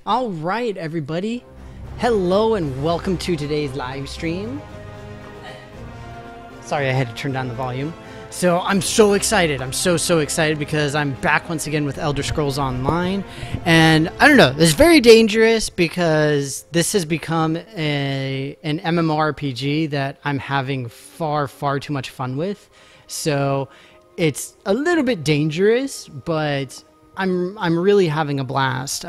All right, everybody. Hello and welcome to today's live stream. Sorry, I had to turn down the volume. So I'm so excited. I'm so excited because I'm back once again with Elder Scrolls Online. And I don't know, it's very dangerous because this has become an MMORPG that I'm having far too much fun with. So it's a little bit dangerous, but I'm really having a blast.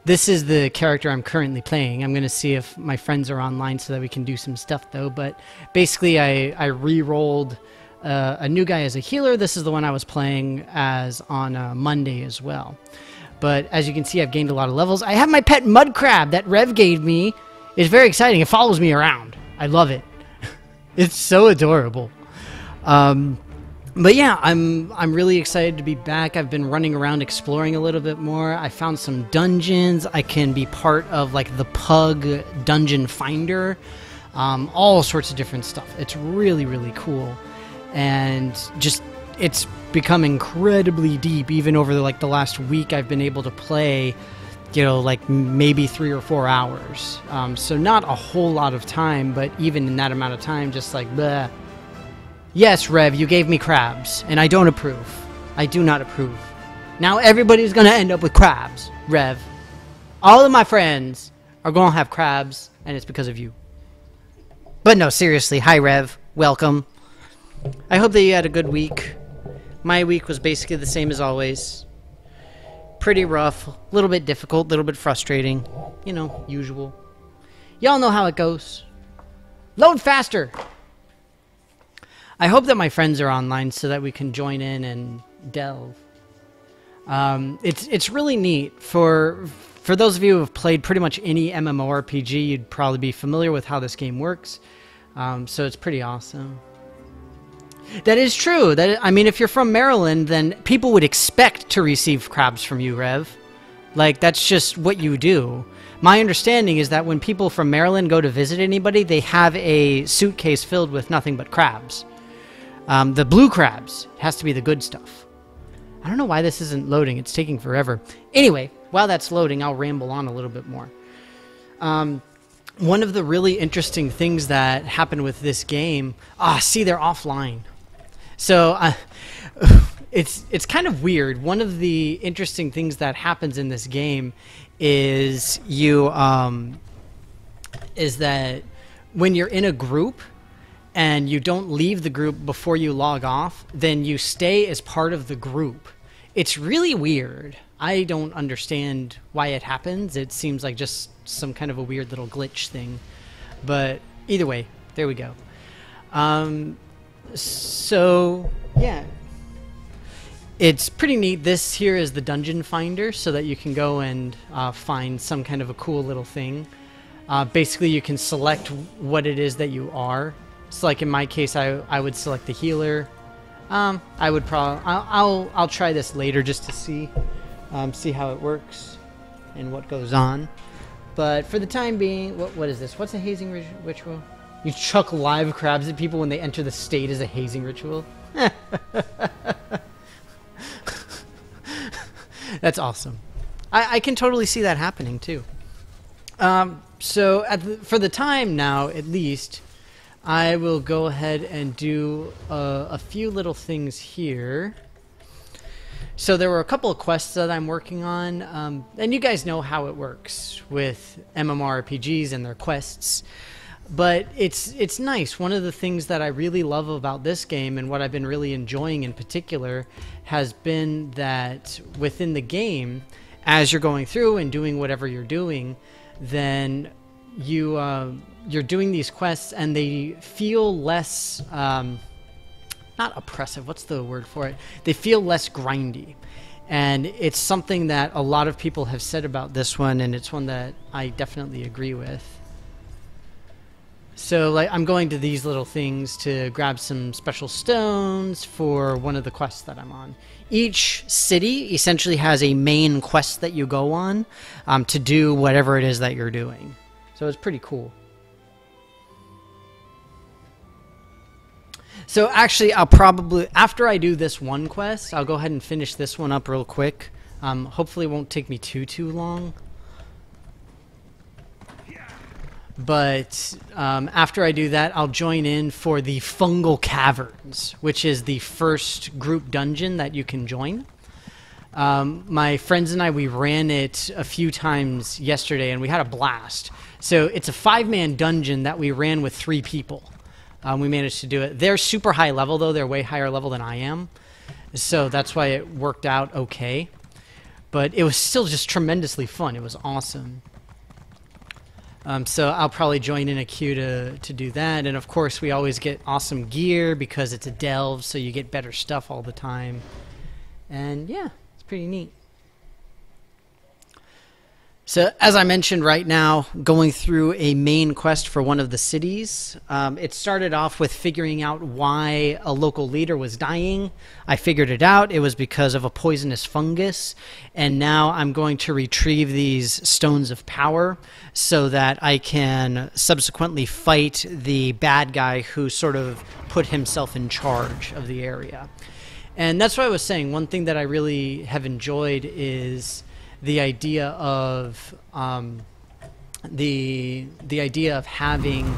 This is the character I'm currently playing. I'm going to see if my friends are online so that we can do some stuff though. But basically I re-rolled a new guy as a healer. This is the one I was playing as on Monday as well. But as you can see, I've gained a lot of levels. I have my pet mud crab that Rev gave me. It's very exciting. It follows me around. I love it. It's so adorable. But yeah, I'm really excited to be back. I've been running around exploring a little bit more. I found some dungeons. I can be part of like the Pug Dungeon Finder. All sorts of different stuff. It's really cool. And just it's become incredibly deep. Even over the last week, I've been able to play, you know, like maybe 3 or 4 hours. So not a whole lot of time, but even in that amount of time, just like bleh. Yes, Rev, you gave me crabs, and I don't approve. I do not approve. Now everybody's gonna end up with crabs, Rev. All of my friends are gonna have crabs, and it's because of you. But no, seriously, hi Rev, welcome. I hope that you had a good week. My week was basically the same as always. Pretty rough, a little bit difficult, a little bit frustrating. You know, usual. Y'all know how it goes. Load faster! I hope that my friends are online so that we can join in and delve. It's really neat. For those of you who have played pretty much any MMORPG, you'd probably be familiar with how this game works. So it's pretty awesome. That is true. I mean, if you're from Maryland, then people would expect to receive crabs from you, Rev. Like, that's just what you do. My understanding is that when people from Maryland go to visit anybody, they have a suitcase filled with nothing but crabs. The blue crabs. It has to be the good stuff. I don't know why this isn't loading. It's taking forever. Anyway, while that's loading, I'll ramble on a little bit more. One of the really interesting things that happened with this game... see, they're offline. So, it's kind of weird. One of the interesting things that happens in this game is is that when you're in a group and you don't leave the group before you log off, then you stay as part of the group. It's really weird. I don't understand why it happens. It seems like just some kind of a weird little glitch thing. But either way, there we go. So, yeah. It's pretty neat. This here is the Dungeon Finder so that you can go and find some kind of a cool little thing. Basically, you can select what it is that you are. So like in my case, I would select the healer. I would probably I'll try this later just to see how it works and what goes on. But for the time being, what is this? What's a hazing ritual? You chuck live crabs at people when they enter the state as a hazing ritual. That's awesome. I can totally see that happening too. So for the time now, at least, I will go ahead and do a few little things here. So there were a couple of quests that I'm working on, and you guys know how it works with MMORPGs and their quests. But it's nice. One of the things that I really love about this game and what I've been really enjoying in particular has been that within the game, as you're going through and doing whatever you're doing, then you're doing these quests and they feel less, not oppressive, what's the word for it? They feel less grindy. And it's something that a lot of people have said about this one, and it's one that I definitely agree with. So like I'm going to these little things to grab some special stones for one of the quests that I'm on. Each city essentially has a main quest that you go on to do whatever it is that you're doing. So it's pretty cool. So actually, I'll probably, after I do this one quest, I'll go ahead and finish this one up real quick. Hopefully it won't take me too long. But after I do that, I'll join in for the Fungal Caverns, which is the first group dungeon that you can join. My friends and I, we ran it a few times yesterday, and we had a blast. So it's a 5-man dungeon that we ran with 3 people. We managed to do it. They're super high level, though. They're way higher level than I am. So that's why it worked out okay. But it was still just tremendously fun. It was awesome. So I'll probably join in a queue to do that. And, of course, we always get awesome gear because it's a delve, so you get better stuff all the time. And, yeah, it's pretty neat. So, as I mentioned right now, going through a main quest for one of the cities. It started off with figuring out why a local leader was dying. I figured it out. It was because of a poisonous fungus. And now I'm going to retrieve these stones of power so that I can subsequently fight the bad guy who sort of put himself in charge of the area. And that's what I was saying. One thing that I really have enjoyed is the idea of the idea of having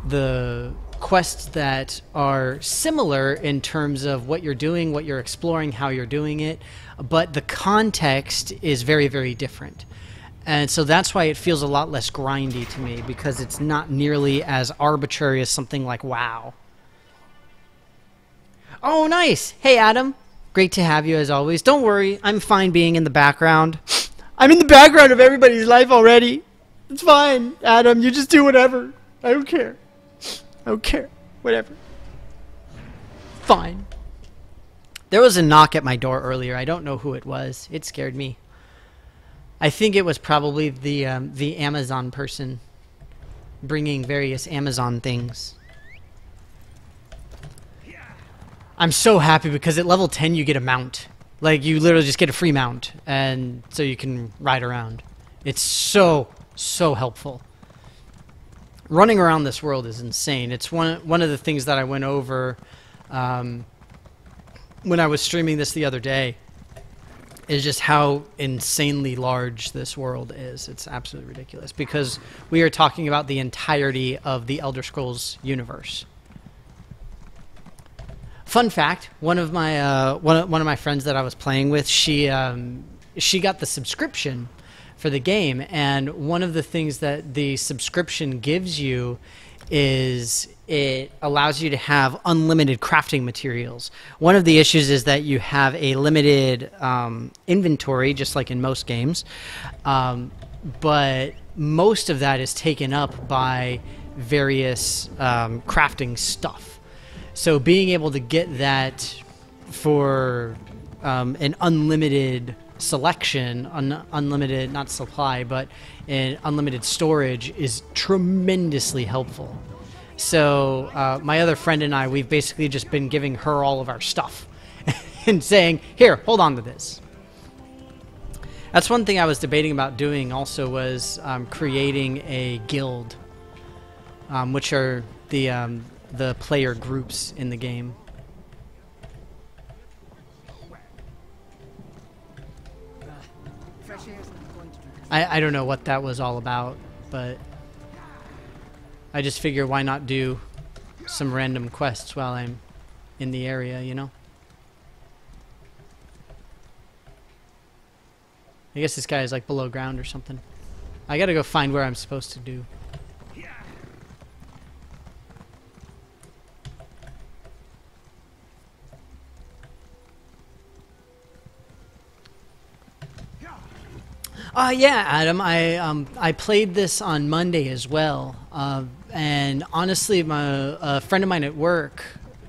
the quests that are similar in terms of what you're doing, what you're exploring, how you're doing it, but the context is very, very different. And so that's why it feels a lot less grindy to me, because it's not nearly as arbitrary as something like WoW. Oh, nice! Hey, Adam. Great to have you, as always. Don't worry, I'm fine being in the background. I'm in the background of everybody's life already. It's fine, Adam. You just do whatever. I don't care. I don't care. Whatever. Fine. There was a knock at my door earlier. I don't know who it was. It scared me. I think it was probably the Amazon person bringing various Amazon things. I'm so happy because at level 10 you get a mount. Like, you literally just get a free mount, and so you can ride around. It's so, so helpful. Running around this world is insane. It's one of the things that I went over when I was streaming this the other day, is just how insanely large this world is. It's absolutely ridiculous, because we are talking about the entirety of the Elder Scrolls universe. Fun fact: one of my friends that I was playing with, she got the subscription for the game, and one of the things that the subscription gives you is it allows you to have unlimited crafting materials. One of the issues is that you have a limited inventory, just like in most games, but most of that is taken up by various crafting stuff. So being able to get that for an unlimited selection, unlimited, not supply, but an unlimited storage is tremendously helpful. So my other friend and I, we've basically just been giving her all of our stuff and saying, here, hold on to this. That's one thing I was debating about doing also, was creating a guild, which are the player groups in the game. I don't know what that was all about, but I just figure why not do some random quests while I'm in the area, you know? I guess this guy is like below ground or something. I gotta go find where I'm supposed to do. Yeah, Adam. I played this on Monday as well, and honestly, a friend of mine at work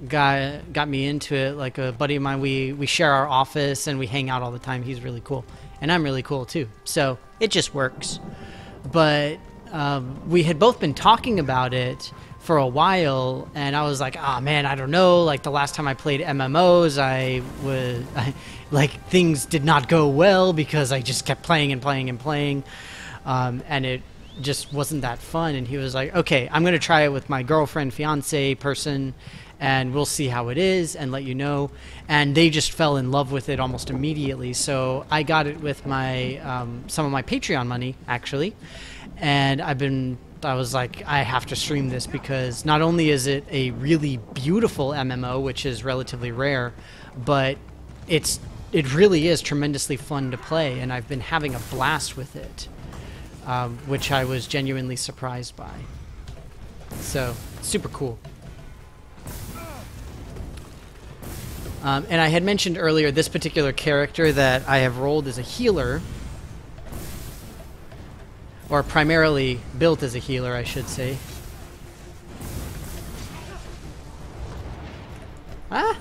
got me into it. Like a buddy of mine, we share our office and we hang out all the time. He's really cool, and I'm really cool too. So it just works. But we had both been talking about it for a while, and I was like, oh man, I don't know. Like, the last time I played MMOs, like, things did not go well because I just kept playing and playing and playing, and it just wasn't that fun. And he was like, okay, I'm gonna try it with my girlfriend, fiance person, and we'll see how it is and let you know. And they just fell in love with it almost immediately. So I got it with my some of my Patreon money, actually, and I've been built. I was like, I have to stream this because not only is it a really beautiful MMO, which is relatively rare, but it really is tremendously fun to play, and I've been having a blast with it, which I was genuinely surprised by. So, super cool. And I had mentioned earlier this particular character that I have rolled as a healer, or primarily built as a healer, I should say. Ah!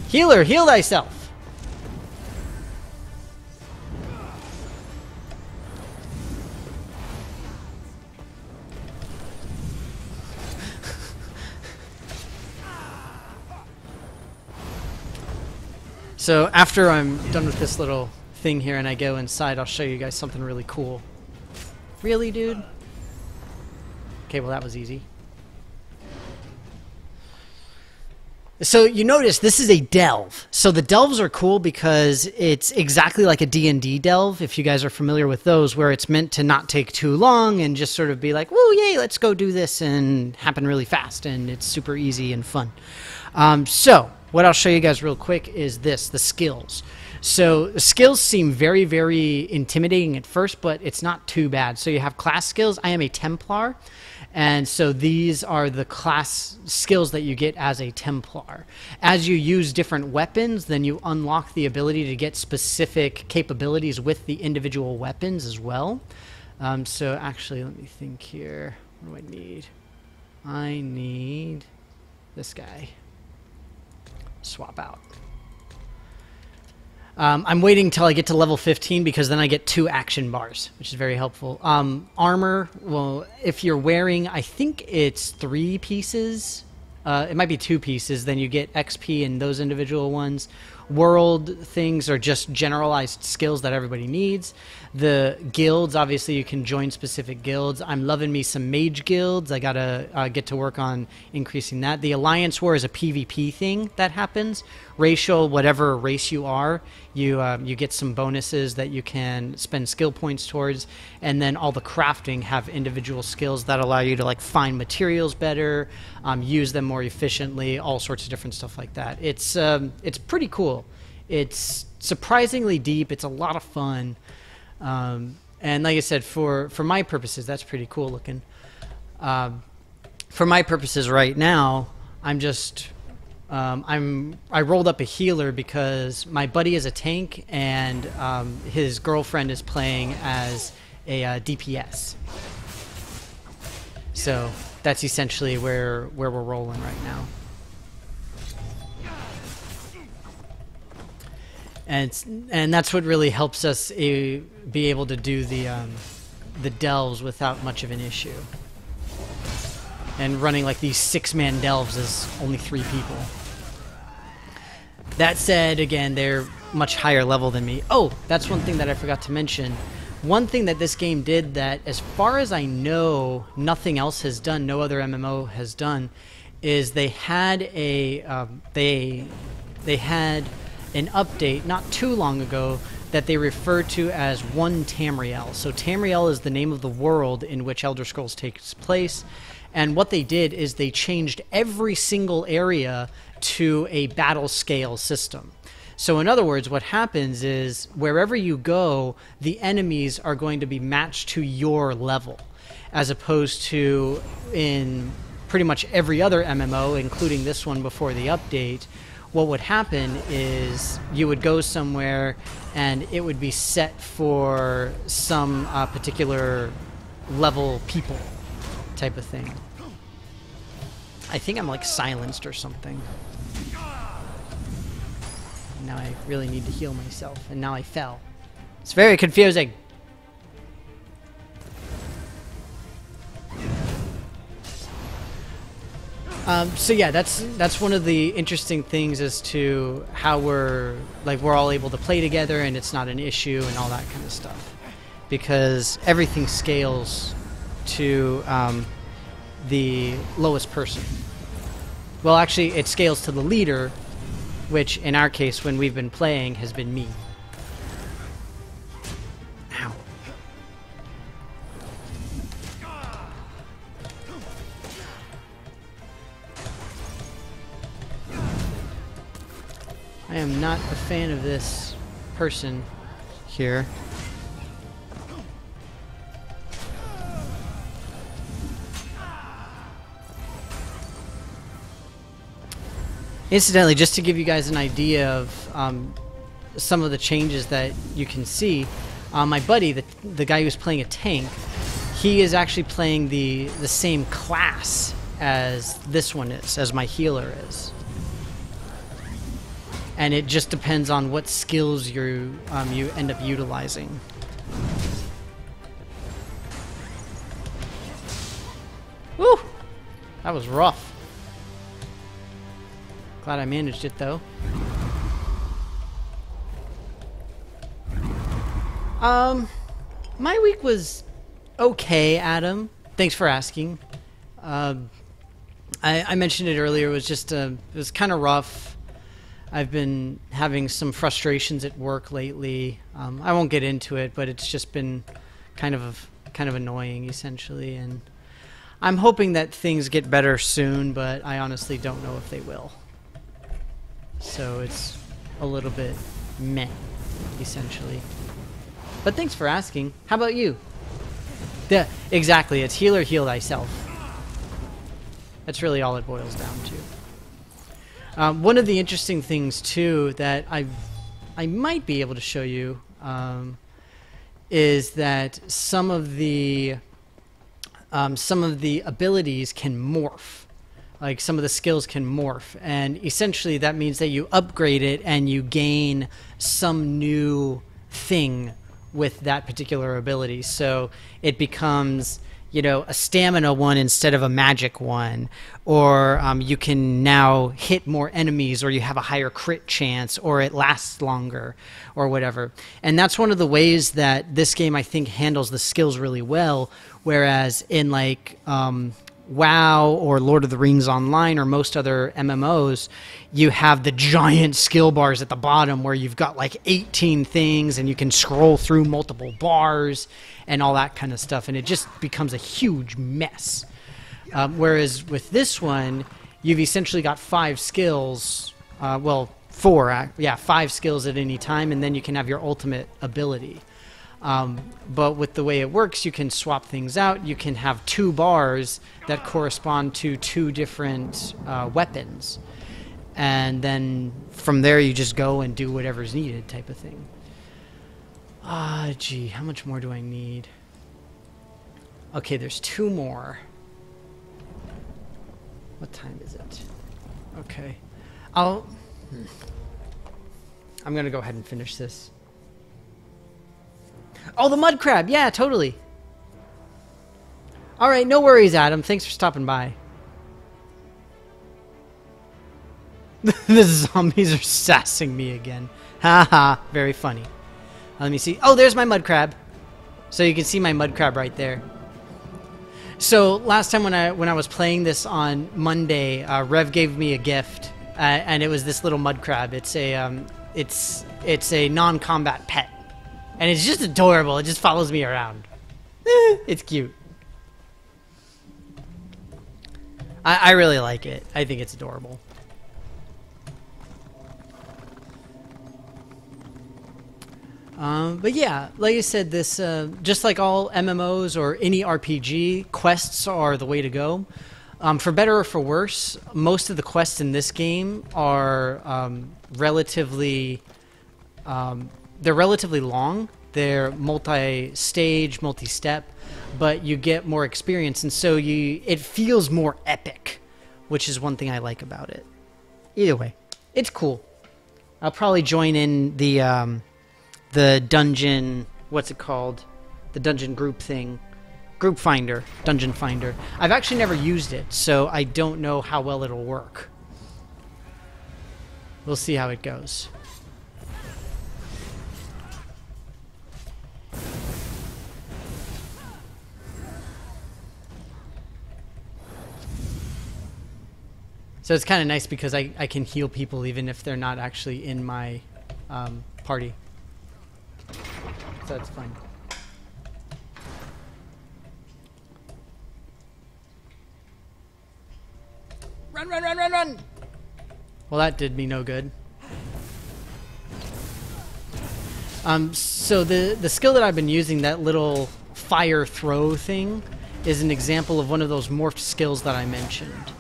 Healer, heal thyself! So after I'm done with this little thing here and I go inside, I'll show you guys something really cool. Really, dude? Okay, well that was easy. So you notice this is a delve. So the delves are cool because it's exactly like a D&D delve, if you guys are familiar with those, where it's meant to not take too long and just sort of be like, woo, yay, let's go do this, and happen really fast, and it's super easy and fun. So what I'll show you guys real quick is this, the skills. So the skills seem very, very intimidating at first, but it's not too bad. So you have class skills. I am a Templar. And so these are the class skills that you get as a Templar. As you use different weapons, then you unlock the ability to get specific capabilities with the individual weapons as well. So actually, let me think here. What do I need? I need this guy. Swap out. I'm waiting until I get to level 15 because then I get 2 action bars, which is very helpful. Armor, well, if you're wearing, I think it's 3 pieces. It might be 2 pieces. Then you get XP in those individual ones. World things are just generalized skills that everybody needs. The guilds, obviously you can join specific guilds. I'm loving me some mage guilds. I gotta get to work on increasing that. The Alliance War is a PvP thing that happens. Racial, whatever race you are, you get some bonuses that you can spend skill points towards. And then all the crafting have individual skills that allow you to like find materials better, use them more efficiently, all sorts of different stuff like that. It's pretty cool. It's surprisingly deep. It's a lot of fun. And like I said, for my purposes, that's pretty cool looking. For my purposes right now, I'm just I rolled up a healer because my buddy is a tank and his girlfriend is playing as a DPS. So that's essentially where we're rolling right now. And that's what really helps us be able to do the delves without much of an issue. And running like these 6-man delves is only 3 people. That said, again, they're much higher level than me. Oh, that's one thing that I forgot to mention. One thing that this game did that, as far as I know, nothing else has done, no other MMO has done, is they had a they had an update not too long ago that they referred to as One Tamriel. So Tamriel is the name of the world in which Elder Scrolls takes place, and what they did is they changed every single area to a battle scale system. So in other words, what happens is wherever you go, the enemies are going to be matched to your level, as opposed to in pretty much every other MMO, including this one before the update. What would happen is you would go somewhere and it would be set for some particular level people type of thing. I think I'm like silenced or something. Now I really need to heal myself, and now I fell. It's very confusing. So yeah, that's one of the interesting things as to how we're all able to play together, and it's not an issue and all that kind of stuff, because everything scales to the lowest person. Well, actually, it scales to the leader, which in our case, when we've been playing, has been me. Ow. I am not a fan of this person here. Incidentally, just to give you guys an idea of some of the changes that you can see, my buddy, the guy who's playing a tank, he is actually playing the same class as this one is, as my healer is. And it just depends on what skills you end up utilizing. Woo! That was rough. Glad I managed it though. My week was okay, Adam. Thanks for asking. I mentioned it earlier. It was just it was kind of rough. I've been having some frustrations at work lately. I won't get into it, but it's just been kind of annoying, essentially. And I'm hoping that things get better soon, but I honestly don't know if they will. So it's a little bit meh, essentially. But thanks for asking. How about you? Yeah, exactly. It's heal or heal thyself. That's really all it boils down to. One of the interesting things too that I might be able to show you is that some of the abilities can morph. Like some of the skills can morph, and essentially that means that you upgrade it and you gain some new thing with that particular ability. So it becomes, you know, a stamina one instead of a magic one, or you can now hit more enemies, or you have a higher crit chance, or it lasts longer, or whatever. And that's one of the ways that this game, I think, handles the skills really well, whereas in like WoW or Lord of the Rings Online or most other MMOs, you have the giant skill bars at the bottom where you've got like 18 things and you can scroll through multiple bars and all that kind of stuff, and it just becomes a huge mess. Whereas with this one, you've essentially got 5 skills, well, 4, yeah, 5 skills at any time, and then you can have your ultimate ability. But with the way it works, you can swap things out. You can have 2 bars that correspond to 2 different weapons. And then from there, you just go and do whatever's needed type of thing. Gee, how much more do I need? Okay, there's 2 more. What time is it? Okay. I'm going to go ahead and finish this. Oh, the mud crab. Yeah, totally. All right, no worries, Adam. Thanks for stopping by. The zombies are sassing me again. Haha, very funny. Let me see. Oh, there's my mud crab. So you can see my mud crab right there. So last time when I was playing this on Monday, Rev gave me a gift, and it was this little mud crab. It's a non-combat pet. And it's just adorable. It just follows me around. It's cute. I really like it. I think it's adorable. But yeah, like I said, this just like all MMOs or any RPG, quests are the way to go. For better or for worse, most of the quests in this game are relatively long. They're multi-stage, multi-step, but you get more experience, and so it feels more epic, which is one thing I like about it. Either way, it's cool. I'll probably join in the dungeon, what's it called? The dungeon group thing. Group Finder, Dungeon Finder. I've actually never used it, so I don't know how well it'll work. We'll see how it goes. So it's kind of nice because I can heal people even if they're not actually in my party. So it's fun. Run, run, run, run, run! Well, that did me no good. So the skill that I've been using, that little fire throw thing, is an example of one of those morphed skills that I mentioned.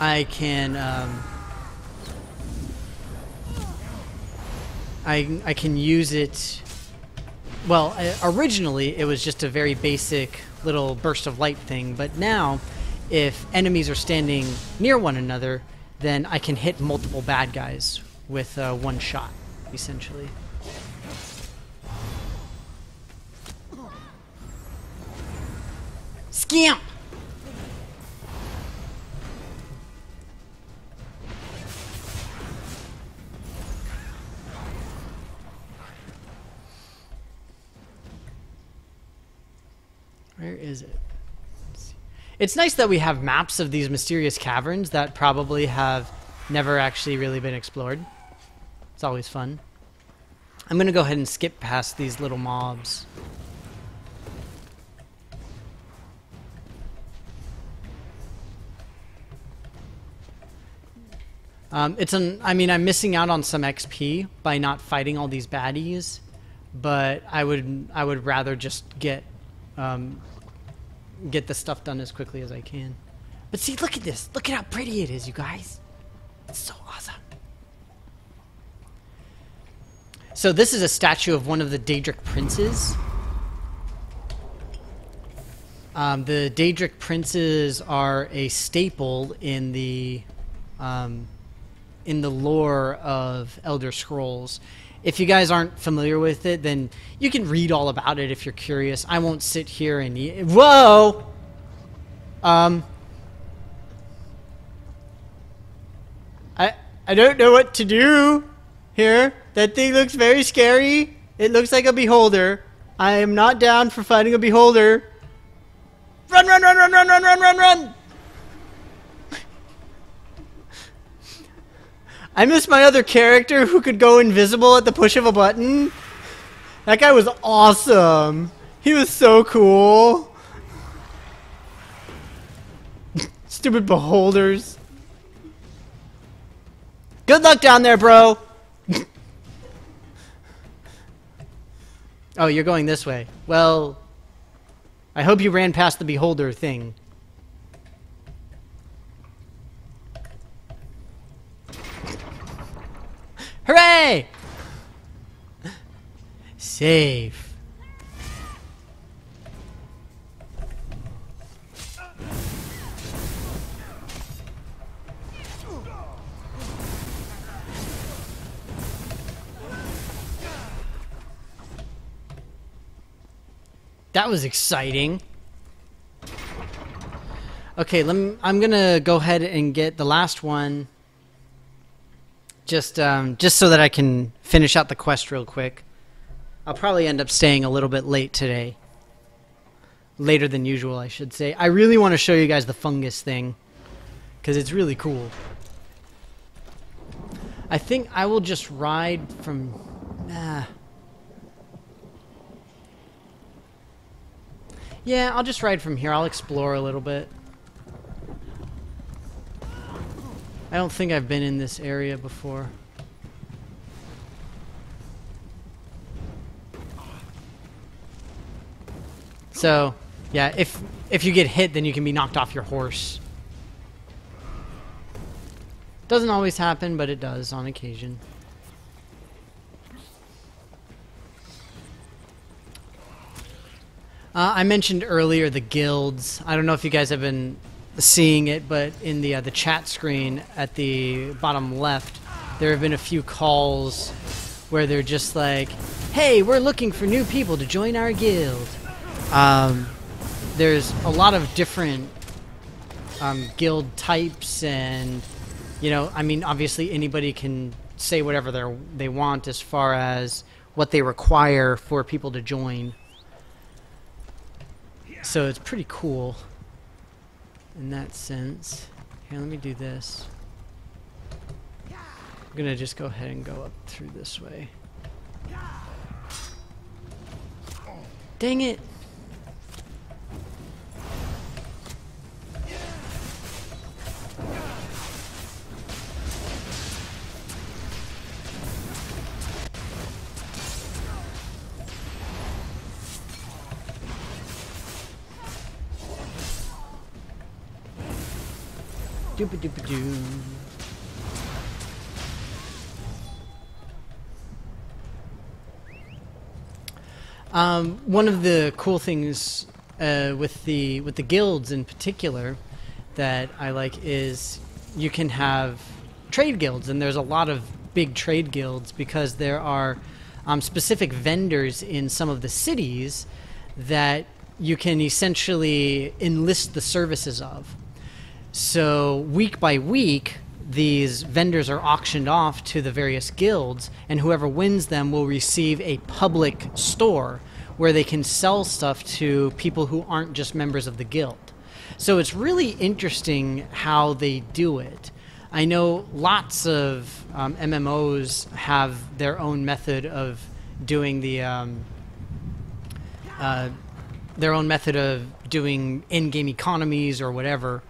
I can I can use it. Well, originally it was just a very basic little burst of light thing, but now if enemies are standing near one another, then I can hit multiple bad guys with one shot, essentially. Scamp! Where is it? It's nice that we have maps of these mysterious caverns that probably have never actually really been explored. It's always fun. I'm going to go ahead and skip past these little mobs. I mean, I'm missing out on some XP by not fighting all these baddies, but I would rather just get the stuff done as quickly as I can. But see, look at this. Look at how pretty it is, you guys. It's so awesome. So this is a statue of one of the Daedric princes. The Daedric princes are a staple in the lore of Elder Scrolls. If you guys aren't familiar with it, then you can read all about it if you're curious. I won't sit here and... Whoa! I don't know what to do here. That thing looks very scary. It looks like a beholder. I am not down for fighting a beholder. Run, run, run, run, run, run, run, run, run! I miss my other character who could go invisible at the push of a button. That guy was awesome. He was so cool. Stupid beholders. Good luck down there, bro. Oh, you're going this way. Well, I hope you ran past the beholder thing. Hooray! Save. That was exciting. Okay, I'm gonna go ahead and get the last one. Just so that I can finish out the quest real quick. I'll probably end up staying a little bit late today. Later than usual, I should say. I really want to show you guys the fungus thing, because it's really cool. I think I will just ride from... Yeah, I'll just ride from here. I'll explore a little bit. I don't think I've been in this area before. So, yeah, if you get hit, then you can be knocked off your horse. Doesn't always happen, but it does on occasion. I mentioned earlier the guilds. I don't know if you guys have been seeing it, but in the chat screen at the bottom left, there have been a few calls where they're just like, hey, we're looking for new people to join our guild. There's a lot of different guild types, and you know, I mean, obviously anybody can say whatever they want as far as what they require for people to join. So it's pretty cool in that sense. Here, let me do this. I'm gonna just go ahead and go up through this way. Dang it! Doop-a-doop-a-doo. One of the cool things with the guilds in particular that I like is you can have trade guilds, and there's a lot of big trade guilds because there are specific vendors in some of the cities that you can essentially enlist the services of. So week by week, these vendors are auctioned off to the various guilds, and whoever wins them will receive a public store where they can sell stuff to people who aren't just members of the guild. So it's really interesting how they do it. I know lots of MMOs have their own method of doing the in-game economies or whatever.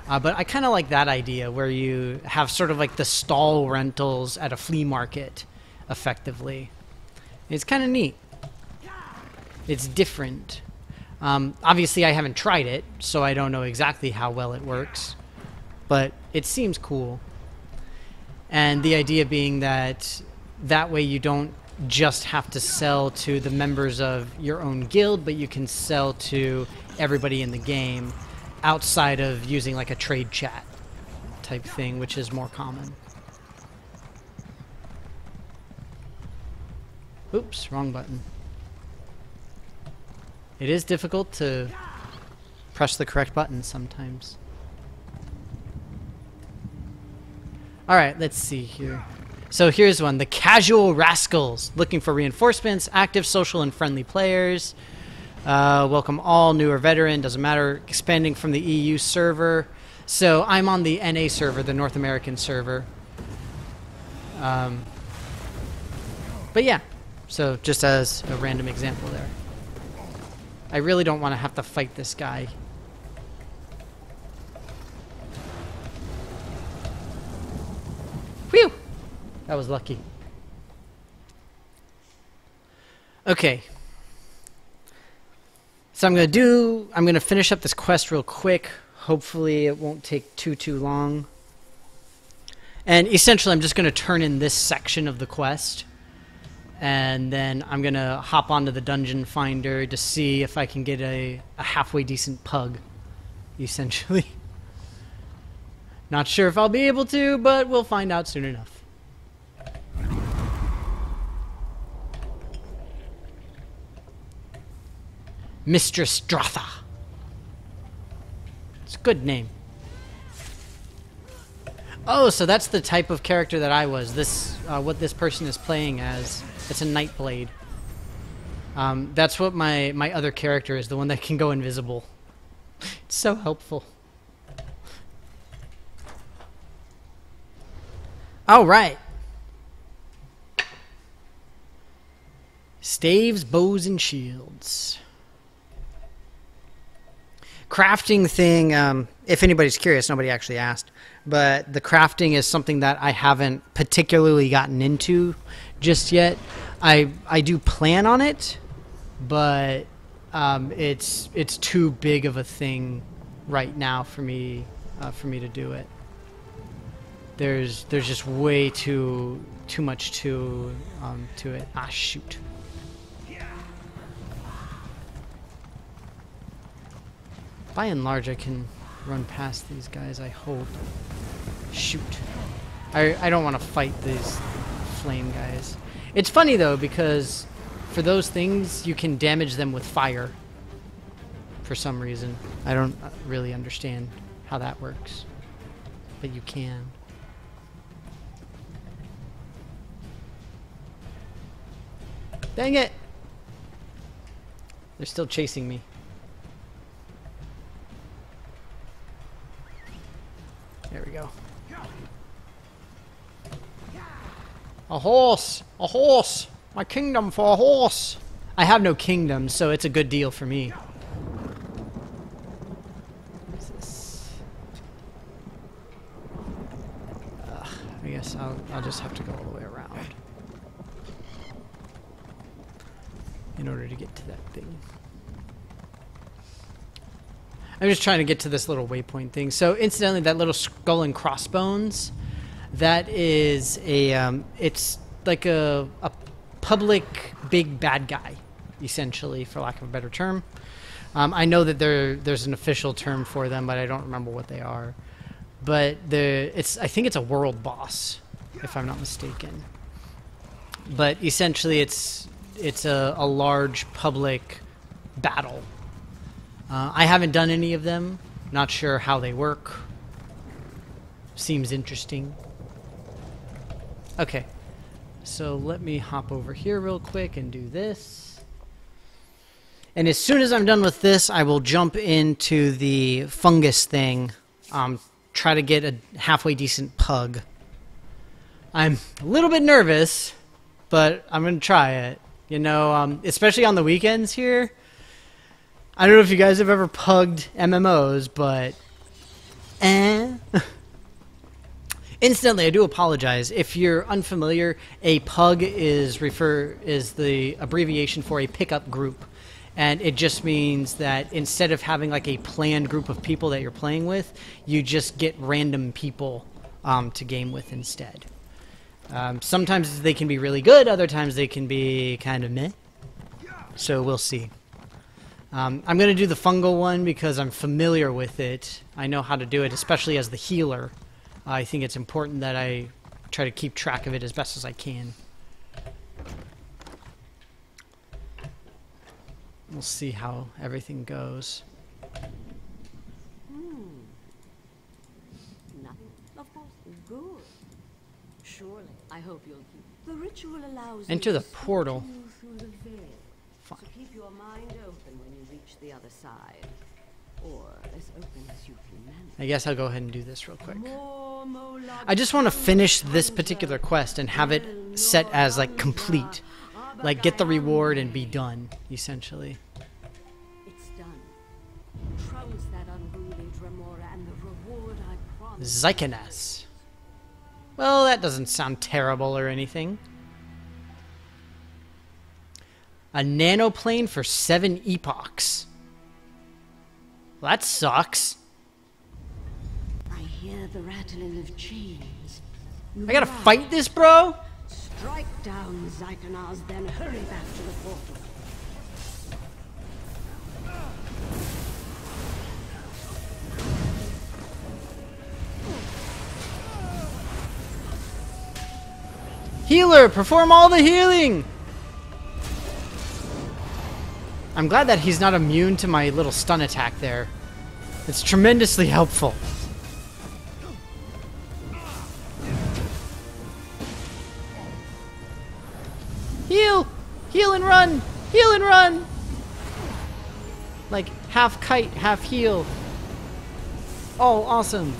But I kind of like that idea where you have sort of like the stall rentals at a flea market, effectively. It's kind of neat. It's different. Obviously, I haven't tried it, so I don't know exactly how well it works. But it seems cool. And the idea being that way you don't just have to sell to the members of your own guild, but you can sell to everybody in the game outside of using like a trade chat type thing, which is more common. Oops, wrong button. It is difficult to press the correct button sometimes. Alright, let's see here. So here's one. The Casual Rascals. Looking for reinforcements, active, social, and friendly players. Welcome all, new or veteran, doesn't matter. Expanding from the EU server. So I'm on the NA server, the North American server. But yeah, so just as a random example there. I really don't want to have to fight this guy. Whew! That was lucky. Okay. So I'm going to finish up this quest real quick. Hopefully it won't take too long. And essentially I'm just going to turn in this section of the quest. And then I'm going to hop onto the dungeon finder to see if I can get a halfway decent pug, essentially. Not sure if I'll be able to, but we'll find out soon enough. Mistress Dratha. It's a good name. Oh, so that's the type of character that I was. This, what this person is playing as. It's a Nightblade. That's what my other character is, the one that can go invisible. It's so helpful. All right. Staves, bows, and shields. Crafting thing, if anybody's curious, nobody actually asked, but the crafting is something that I haven't particularly gotten into just yet. I do plan on it, but it's too big of a thing right now for me to do it. There's just way too much to it. Ah, shoot. By and large, I can run past these guys, I hope. Shoot. I don't want to fight these flame guys. It's funny, though, because for those things, you can damage them with fire. For some reason. I don't really understand how that works. But you can. Dang it! They're still chasing me. There we go. A horse! A horse! My kingdom for a horse! I have no kingdom, so it's a good deal for me. What is this? I guess I'll just have to go all the way around in order to get to that thing. I'm just trying to get to this little waypoint thing. So incidentally, that little skull and crossbones, that is a it's like a public big bad guy, essentially, for lack of a better term. I know that there's an official term for them, but I don't remember what they are. But I think it's a world boss, if I'm not mistaken. But essentially, it's a large public battle. I haven't done any of them. Not sure how they work. Seems interesting. Okay, so let me hop over here real quick and do this. And as soon as I'm done with this, I will jump into the fungus thing. Try to get a halfway decent pug. I'm a little bit nervous, but I'm going to try it. You know, especially on the weekends here. I don't know if you guys have ever pugged MMOs, but Incidentally, I do apologize. If you're unfamiliar, a pug is the abbreviation for a pickup group. And it just means that instead of having like a planned group of people that you're playing with, you just get random people to game with instead. Sometimes they can be really good, other times they can be kind of meh. So we'll see. I'm going to do the fungal one because I'm familiar with it. I know how to do it, especially as the healer. I think it's important that I try to keep track of it as best as I can. We'll see how everything goes. Nothing, of course. Good. Surely, I hope you'll keep. The ritual allows Enter you the to speak portal. to you through the veil. Fine. So keep your mind open when you reach the other side, or as open as you can manage. I guess I'll go ahead and do this real quick. More I just want to finish this particular quest and have it set as like complete. Like get the reward and be done, essentially. It's done. Trounce that unruly Dremora and the reward I promise. Zykanas. Well, that doesn't sound terrible or anything. A nanoplane for 7 epochs. Well, that sucks. I hear the rattling of chains. I gotta fight this, bro? Strike down Zykanas, then hurry back to the portal. Healer, perform all the healing! I'm glad that he's not immune to my little stun attack there. It's tremendously helpful. Heal! Heal and run! Heal and run! Like, half kite, half heal. Oh, awesome.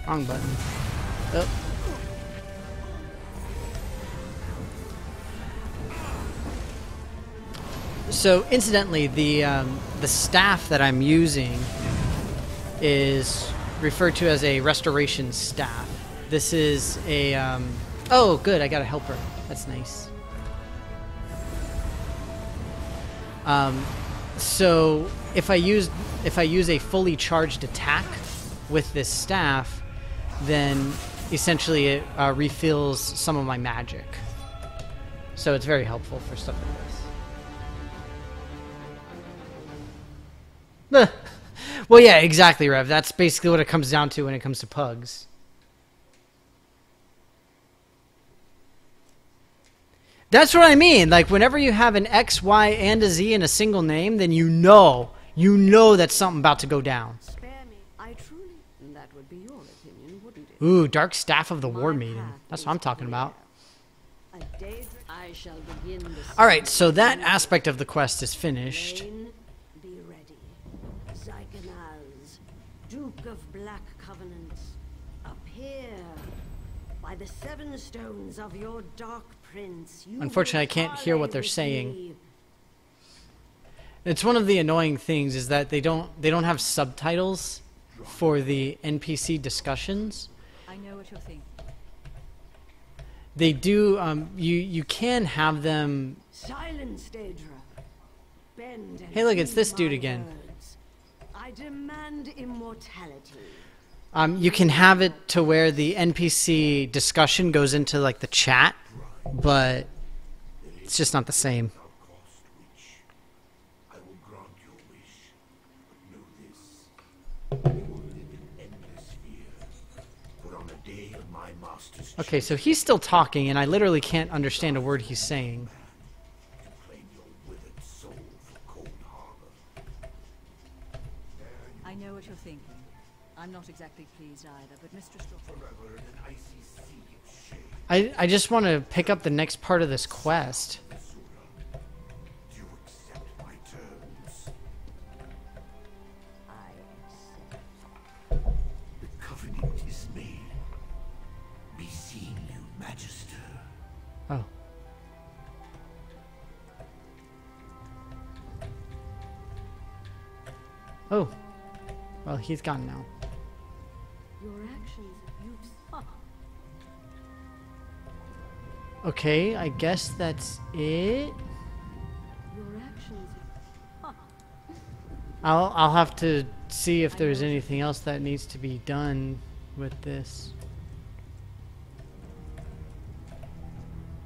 Wrong button. Oh. So, incidentally, the staff that I'm using is referred to as a restoration staff. This is a oh, good, I got a helper. That's nice. So if I use a fully charged attack with this staff, then essentially it refills some of my magic. So it's very helpful for stuff like this. Well, yeah, exactly, Rev. That's basically what it comes down to when it comes to pugs. That's what I mean. Like, whenever you have an X, Y, and a Z in a single name, then you know that's something about to go down. Spare me. I truly... That would be your opinion, wouldn't it? Ooh, Dark Staff of the War Maiden. That's what I'm talking about. A day I shall begin the Alright, so that aspect of the quest is finished. Lane, be ready. Zykanaz, Duke of Black Covenants, appear. By the 7 stones of your dark prince, you Unfortunately, I can't hear what they're with saying. me. It's one of the annoying things is that they don't have subtitles for the NPC discussions. I know what you're thinking. They do. You can have them. Silence, Daedra. Bend and Hey, look, it's this heed dude my again. words. I demand immortality. You can have it to where the NPC discussion goes into like the chat, but it's just not the same. I will grant your wish, but know this: you will live in endless fear. For on the day of my master's Okay, so he's still talking, and I literally can't understand a word he's saying. to claim your withered soul for Cold Harbor. I know what you're thinking. I'm not exactly pleased either, but Mistress Joffrey... Forever in an icy sea of shame. I just want to pick up the next part of this quest. Sura, do you accept my terms? I accept. The covenant is made. Be seen, you Magister. Oh. Oh. Well, he's gone now. Your actions, you've... Okay, I guess that's it. Your actions... I'll have to see if there's anything else that needs to be done with this.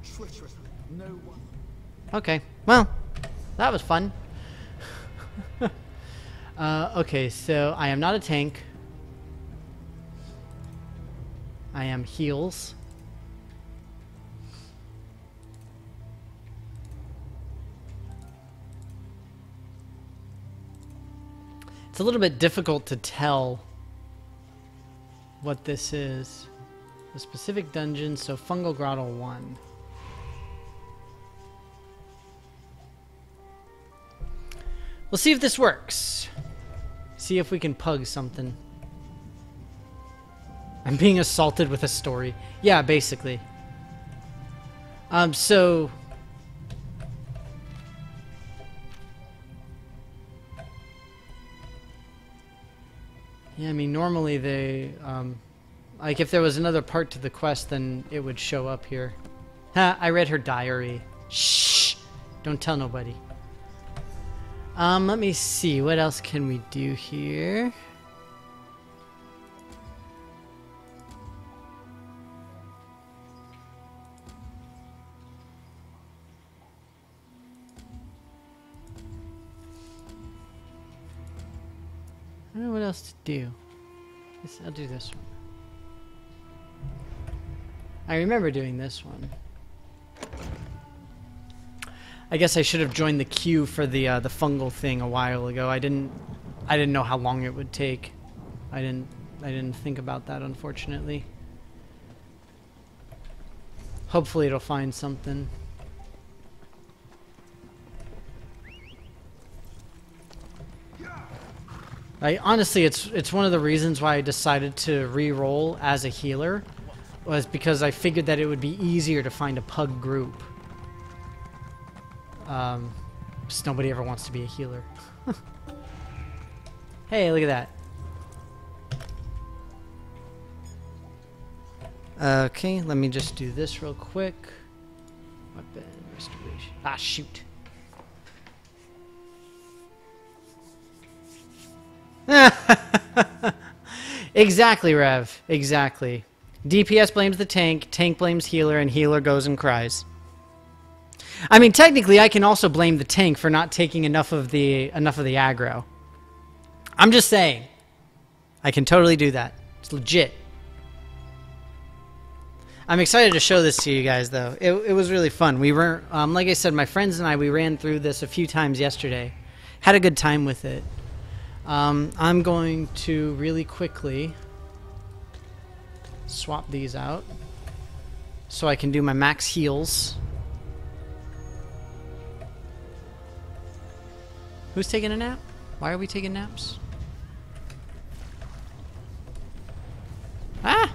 Treacherous, no one. Okay, well, that was fun. Okay, so I am not a tank. I am heals. It's a little bit difficult to tell what this is. The specific dungeon, so Fungal Grotto 1. We'll see if this works. See if we can pug something. I'm being assaulted with a story. Yeah, basically. So... Yeah, I mean, normally they... like, if there was another part to the quest, then it would show up here. Ha, I read her diary. Shh! Don't tell nobody. Let me see. What else can we do here? I don't know what else to do. I'll do this one. I remember doing this one. I guess I should have joined the queue for the fungal thing a while ago. I didn't know how long it would take. I didn't think about that, unfortunately. Hopefully it'll find something. Honestly, it's one of the reasons why I decided to re-roll as a healer, was because I figured that it would be easier to find a pug group. Just nobody ever wants to be a healer. Hey, look at that. Okay, let me just do this real quick. Weapon restoration. Ah, shoot. Exactly, Rev. Exactly. DPS blames the tank, tank blames healer, and healer goes and cries. I mean, technically, I can also blame the tank for not taking enough of the aggro. I'm just saying. I can totally do that. It's legit. I'm excited to show this to you guys, though. It was really fun. We were, like I said, my friends and I, we ran through this a few times yesterday. Had a good time with it. I'm going to really quickly swap these out so I can do my max heals. Who's taking a nap? Why are we taking naps? Ah!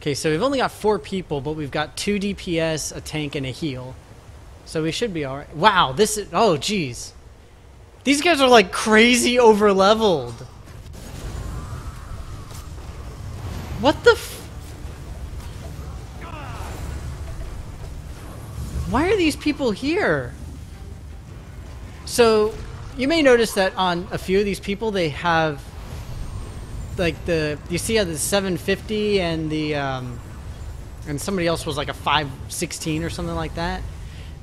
Okay, so we've only got 4 people, but we've got 2 DPS, a tank, and a heal. So we should be alright. Wow, this is... Oh, jeez. These guys are like crazy over-leveled. What the f... Why are these people here? So, you may notice that on a few of these people, they have... Like the... You see how the 750 and the... and somebody else was like a 516 or something like that?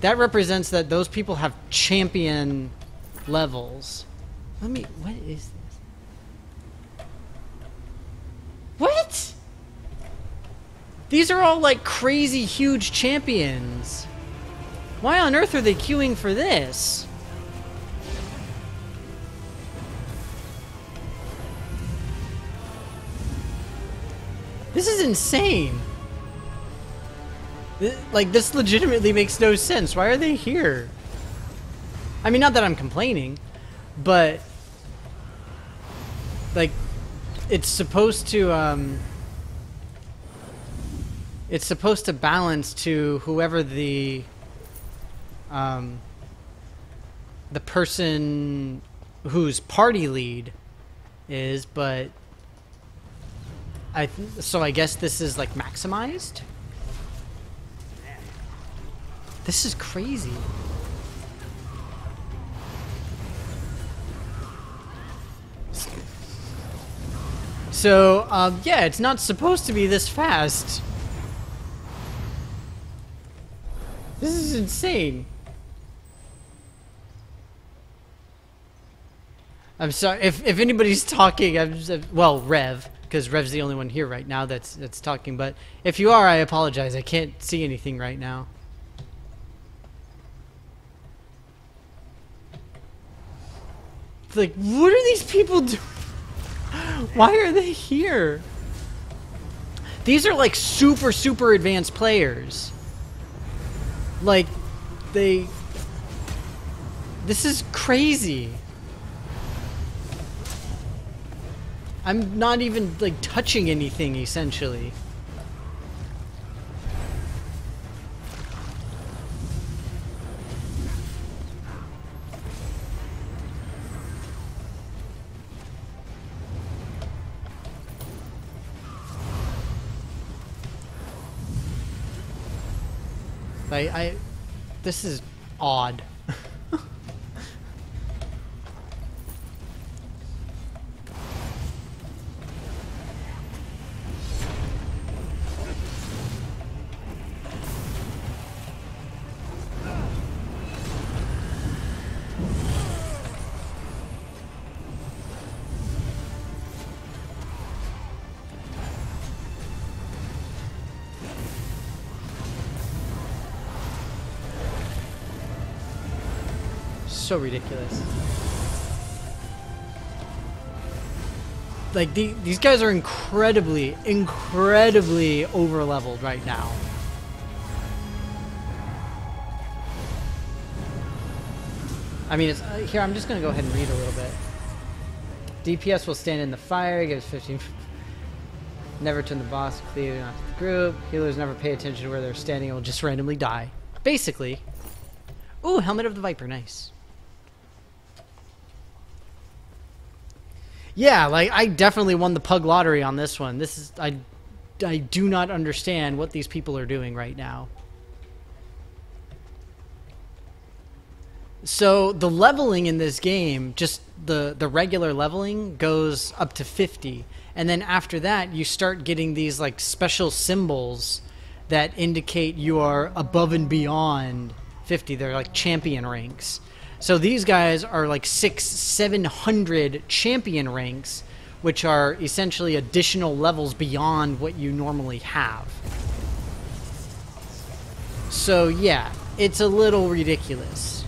That represents that those people have champion levels. Let me... What is this? What? These are all like crazy huge champions. Why on earth are they queuing for this? This is insane. Like, this legitimately makes no sense. Why are they here? I mean, not that I'm complaining, but... Like, it's supposed to, it's supposed to balance to whoever the person whose party lead is, but... So I guess this is, like, maximized? This is crazy. So, yeah, it's not supposed to be this fast. This is insane. I'm sorry, if anybody's talking, I'm just, well, Rev, because Rev's the only one here right now that's talking, but if you are, I apologize. I can't see anything right now. Like, what are these people doing? Why are they here? These are like super advanced players. Like, this is crazy. I'm not even like touching anything essentially. This is odd. So ridiculous. Like, these guys are incredibly over leveled right now. I mean, it's here. I'm just gonna go ahead and read a little bit. DPS will stand in the fire, gives 15. Never turn the boss clear off the group. Healers never pay attention to where they're standing and will just randomly die. Basically. Ooh, Helmet of the Viper, nice. Yeah, like, I definitely won the pug lottery on this one. This is... I do not understand what these people are doing right now. So, the leveling in this game, just the regular leveling, goes up to 50. And then after that, you start getting these, like, special symbols that indicate you are above and beyond 50. They're, like, champion ranks. So these guys are like 600-700 champion ranks, which are essentially additional levels beyond what you normally have. So yeah, it's a little ridiculous.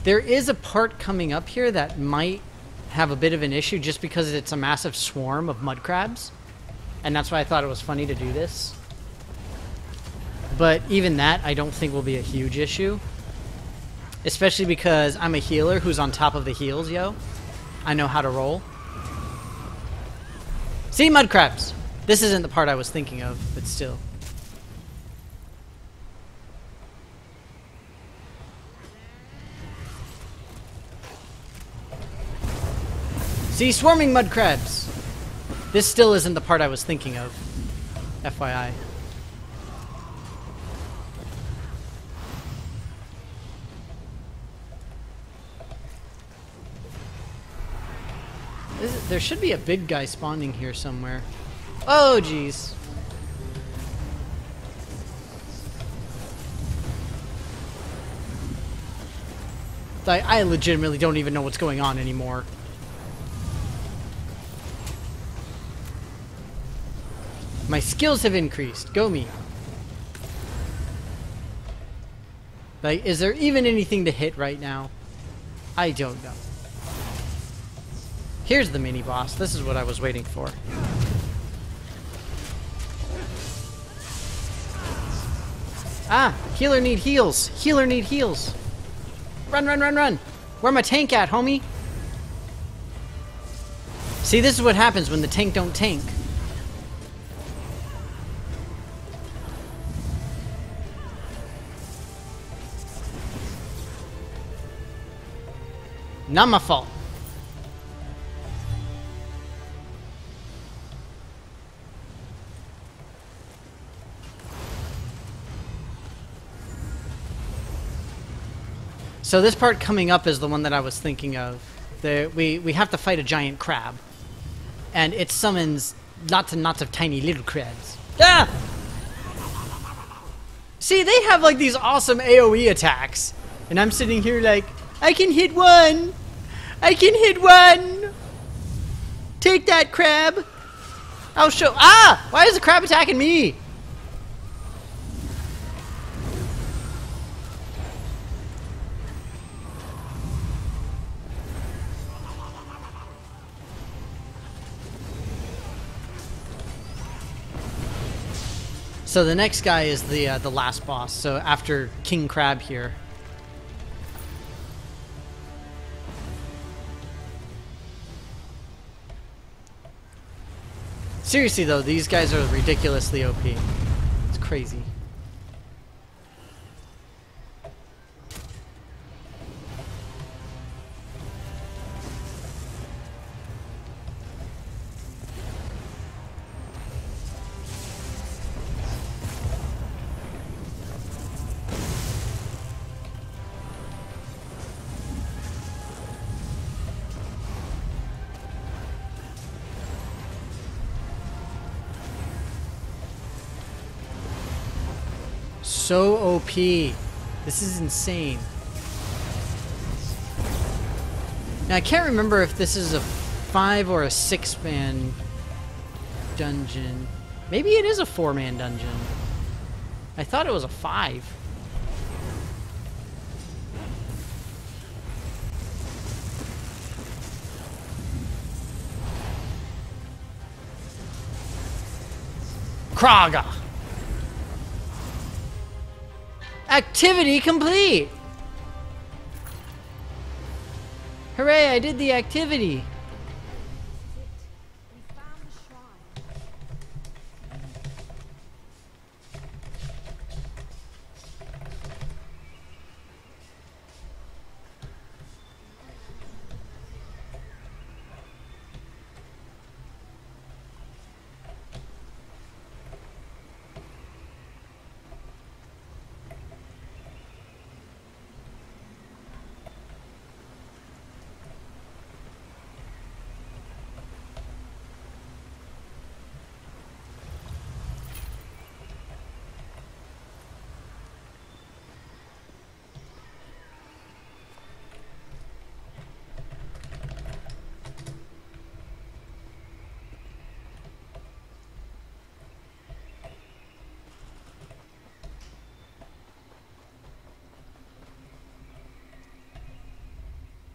There is a part coming up here that might have a bit of an issue just because it's a massive swarm of mud crabs. And that's why I thought it was funny to do this. But even that, I don't think will be a huge issue. Especially because I'm a healer who's on top of the heals, yo. I know how to roll. See, mud crabs. This isn't the part I was thinking of, but still. See, swarming mud crabs. This still isn't the part I was thinking of. FYI. There should be a big guy spawning here somewhere. Oh, jeez. I legitimately don't even know what's going on anymore. My skills have increased. Go me. Like, is there even anything to hit right now? I don't know. Here's the mini boss. This is what I was waiting for. Ah, healer need heals. Healer need heals. Run, run, run, run. Where my tank at, homie? See, this is what happens when the tank don't tank. Not my fault. So this part coming up is the one that I was thinking of. We have to fight a giant crab. And it summons lots and lots of tiny little crabs. Ah! See, they have like these awesome AoE attacks. And I'm sitting here like, I can hit one! I can hit one! Take that, crab! I'll show— Ah! Why is the crab attacking me? So the next guy is the last boss. So after King Crab here. Seriously though, these guys are ridiculously OP. It's crazy. So OP. This is insane. Now I can't remember if this is a 5 or a 6-man dungeon. Maybe it is a 4-man dungeon. I thought it was a 5. Kraga. Activity complete! Hooray, I did the activity! We found the shrine.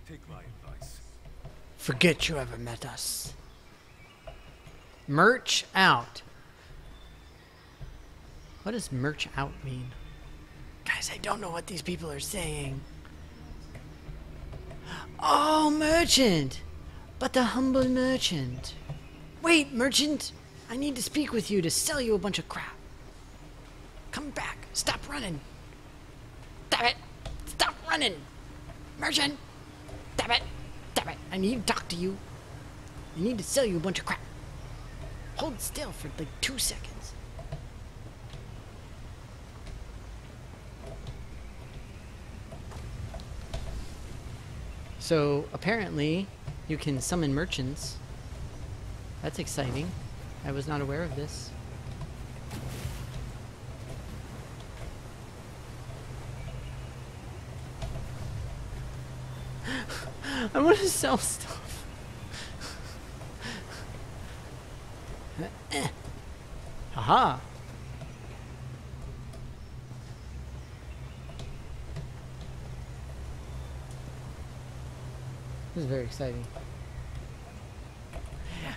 Take my advice. Forget you ever met us. Merch out. What does merch out mean? Guys, I don't know what these people are saying. Oh, merchant! But the humble merchant. Wait, merchant! I need to speak with you to sell you a bunch of crap. Come back. Stop running. Damn it. Stop running. Merchant. Damn it. Damn it. I need to talk to you. I need to sell you a bunch of crap. Hold still for like 2 seconds. So apparently you can summon merchants. That's exciting. I was not aware of this. I want to sell stuff. Haha. This is very exciting.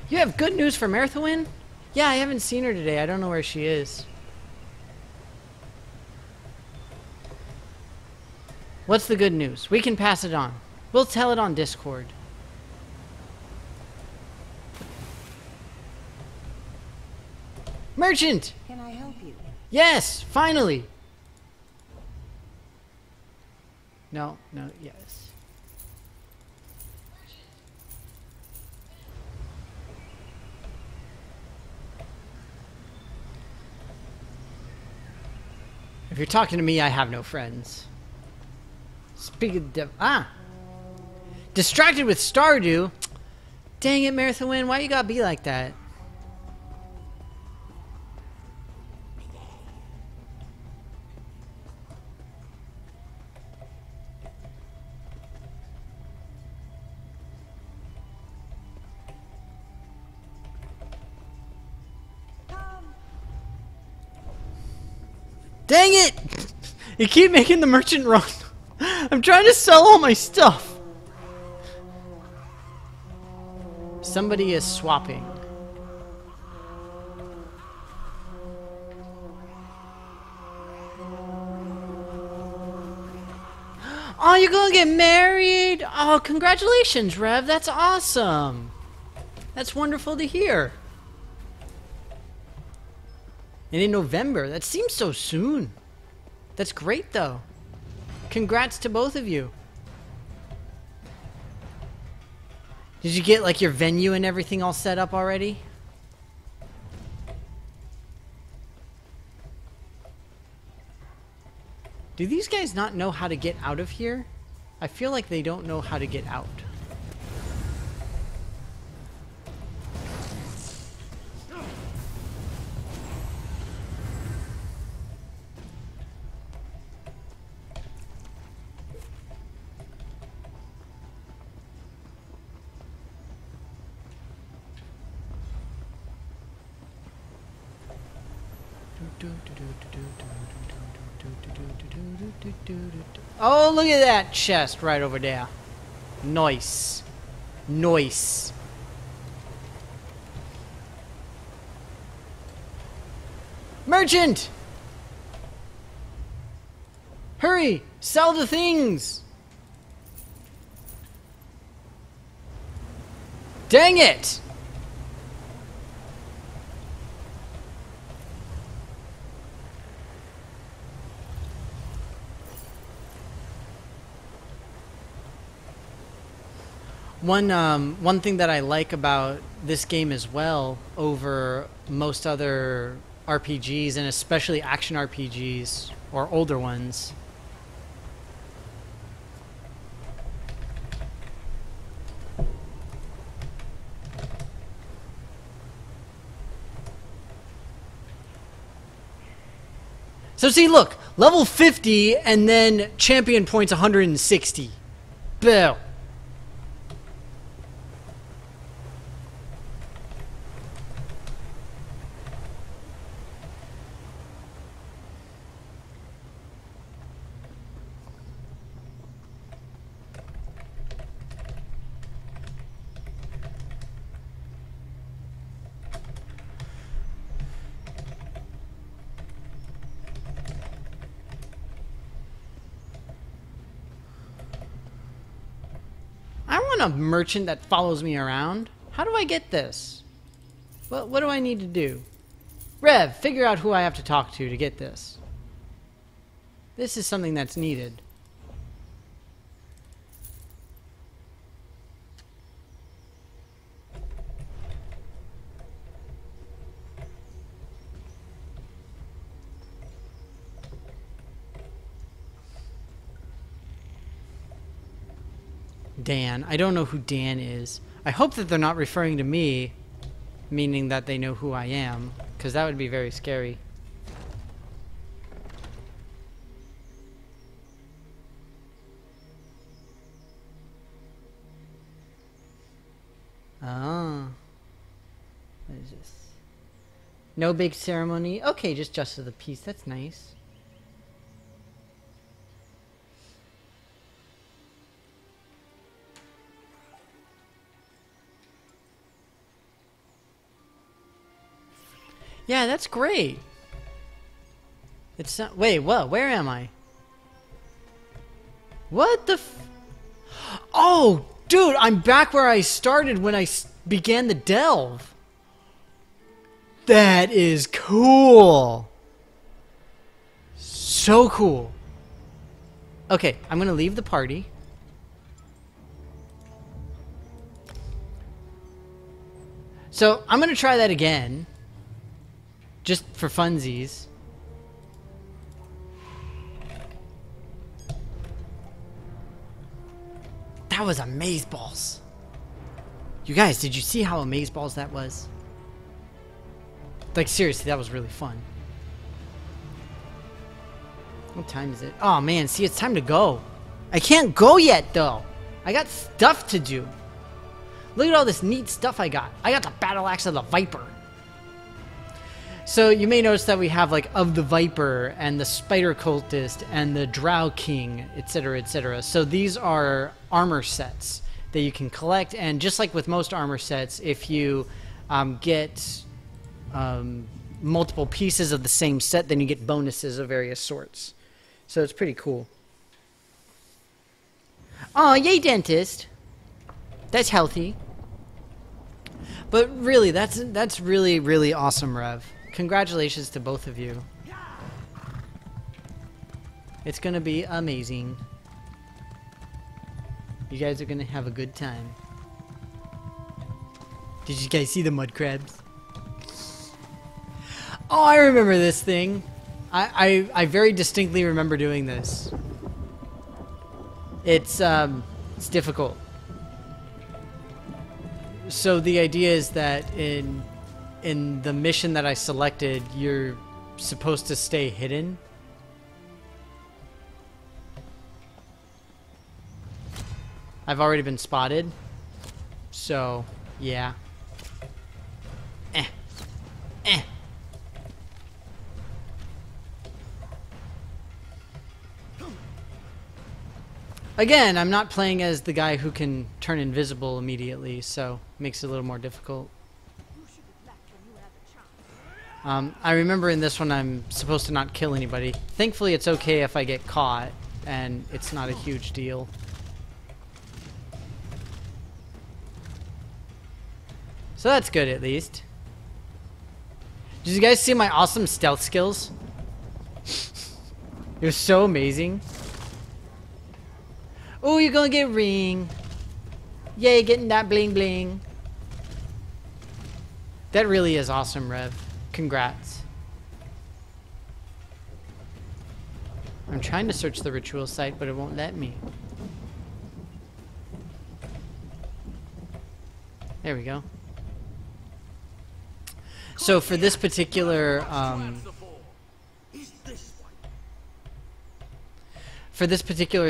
You have good news for Merthwin? Yeah, I haven't seen her today. I don't know where she is. What's the good news? We can pass it on. We'll tell it on Discord. Merchant! Can I help you? Yes, finally! No, no, yes. If you're talking to me, I have no friends. Speak of the distracted with Stardew? Dang it, Marathon, why you gotta be like that? Dang it! You keep making the merchant run. I'm trying to sell all my stuff. Somebody is swapping. Oh, you're gonna get married? Oh, congratulations, Rev. That's awesome. That's wonderful to hear. And in November, that seems so soon. That's great, though. Congrats to both of you. Did you get, like, your venue and everything all set up already? Do these guys not know how to get out of here? I feel like they don't know how to get out. Oh, look at that chest right over there. Nice. Nice. Merchant! Hurry! Sell the things! Dang it! One thing that I like about this game as well over most other RPGs, and especially action RPGs or older ones, so see, look, level 50 and then champion points 160. Boo. I want a merchant that follows me around. How do I get this? Well, what do I need to do? Rev, figure out who I have to talk to get this. This is something that's needed. Dan. I don't know who Dan is. I hope that they're not referring to me, meaning that they know who I am, because that would be very scary. Oh. What is this? No big ceremony. Okay, just justice of the peace. That's nice. Yeah, that's great. It's not. Wait, what? Where am I? What the Oh, dude, I'm back where I started when I began the delve. That is cool. So cool. Okay, I'm gonna leave the party. So, I'm gonna try that again. Just for funsies. That was amazeballs. You guys, did you see how amazeballs that was? Like, seriously, that was really fun. What time is it? Oh, man, see, it's time to go. I can't go yet, though. I got stuff to do. Look at all this neat stuff I got. I got the battle axe of the Viper. So you may notice that we have like of the Viper and the Spider Cultist and the Drow King, etc., etc. So these are armor sets that you can collect, and just like with most armor sets, if you get multiple pieces of the same set, then you get bonuses of various sorts. So it's pretty cool. Oh, yay, dentist! That's healthy. But really, that's really, really awesome, Rev. Congratulations to both of you. It's gonna be amazing. You guys are gonna have a good time. Did you guys see the mud crabs? Oh, I remember this thing. I very distinctly remember doing this. It's difficult. So the idea is that in the mission that I selected, you're supposed to stay hidden. I've already been spotted. So, yeah. Again, I'm not playing as the guy who can turn invisible immediately, so it makes it a little more difficult. I remember in this one I'm supposed to not kill anybody. Thankfully it's okay if I get caught, and it's not a huge deal. So that's good at least. Did you guys see my awesome stealth skills? It was so amazing. Oh, you're gonna get a ring. Yay, getting that bling bling. That really is awesome, Rev. Congrats. I'm trying to search the ritual site, but it won't let me. There we go. So for this particular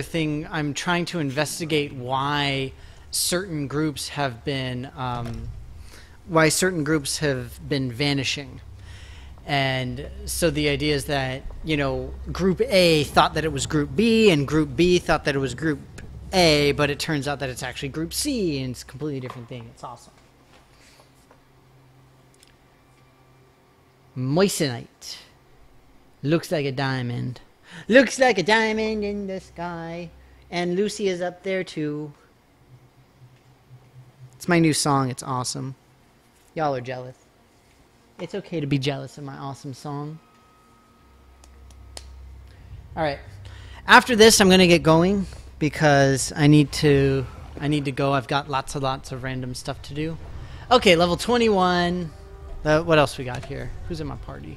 thing, I'm trying to investigate why certain groups have been vanishing. And so the idea is that, you know, Group A thought that it was Group B, and Group B thought that it was Group A, but it turns out that it's actually Group C, and it's a completely different thing. It's awesome. Moissanite. Looks like a diamond. Looks like a diamond in the sky. And Lucy is up there too. It's my new song. It's awesome. Y'all are jealous. It's okay to be jealous of my awesome song. All right. After this, I'm going to get going because I need to go. I've got lots of random stuff to do. Okay, level 21. What else we got here? Who's in my party?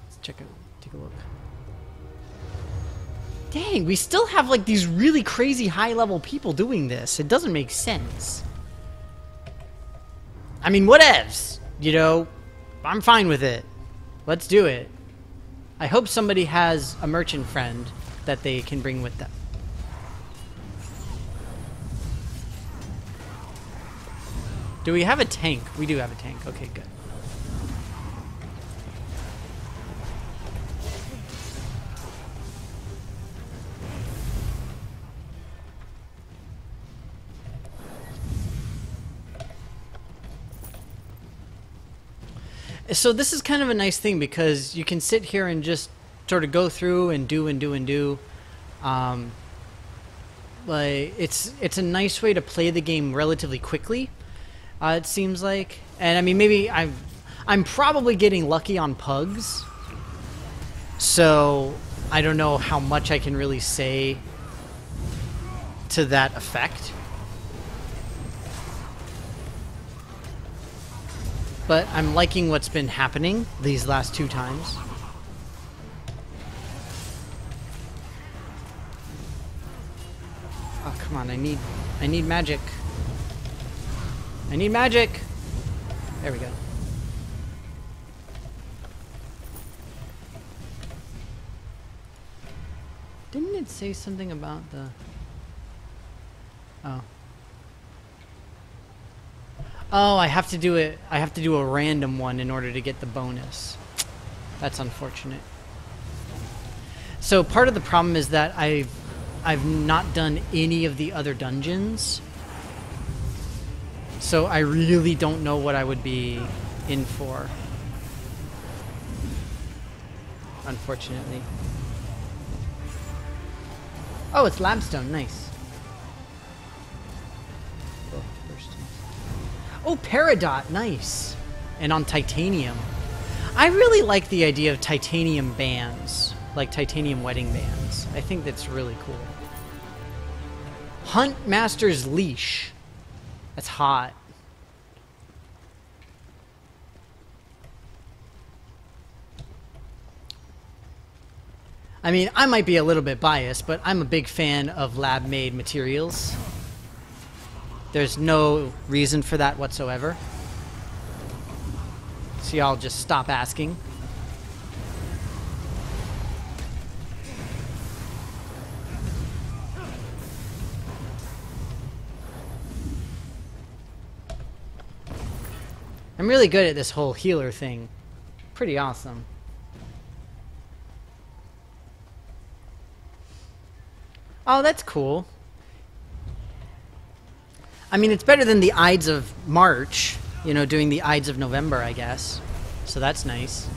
Let's take a look. Dang, we still have like these really crazy high-level people doing this. It doesn't make sense. I mean, whatevs. You know, I'm fine with it. Let's do it. I hope somebody has a merchant friend that they can bring with them. Do we have a tank? We do have a tank. Okay, good. So this is kind of a nice thing because you can sit here and just sort of go through and do and do and do. Like it's a nice way to play the game relatively quickly. It seems like, and I mean maybe I'm probably getting lucky on pugs. So I don't know how much I can really say to that effect. But I'm liking what's been happening these last 2 times. Oh, come on, I need magic. I need magic! There we go. Didn't it say something about the... Oh. Oh, I have to do it. I have to do a random one in order to get the bonus. That's unfortunate. So part of the problem is that I've not done any of the other dungeons. So I really don't know what I would be in for. Unfortunately. Oh, it's Labstone. Nice. Oh, Peridot, nice. And on titanium. I really like the idea of titanium bands, like titanium wedding bands. I think that's really cool. Hunt Master's Leash. That's hot. I mean, I might be a little bit biased, but I'm a big fan of lab-made materials. There's no reason for that whatsoever. So y'all just stop asking. I'm really good at this whole healer thing. Pretty awesome. Oh, that's cool. I mean, it's better than the Ides of March, you know, doing the Ides of November, I guess. So that's nice.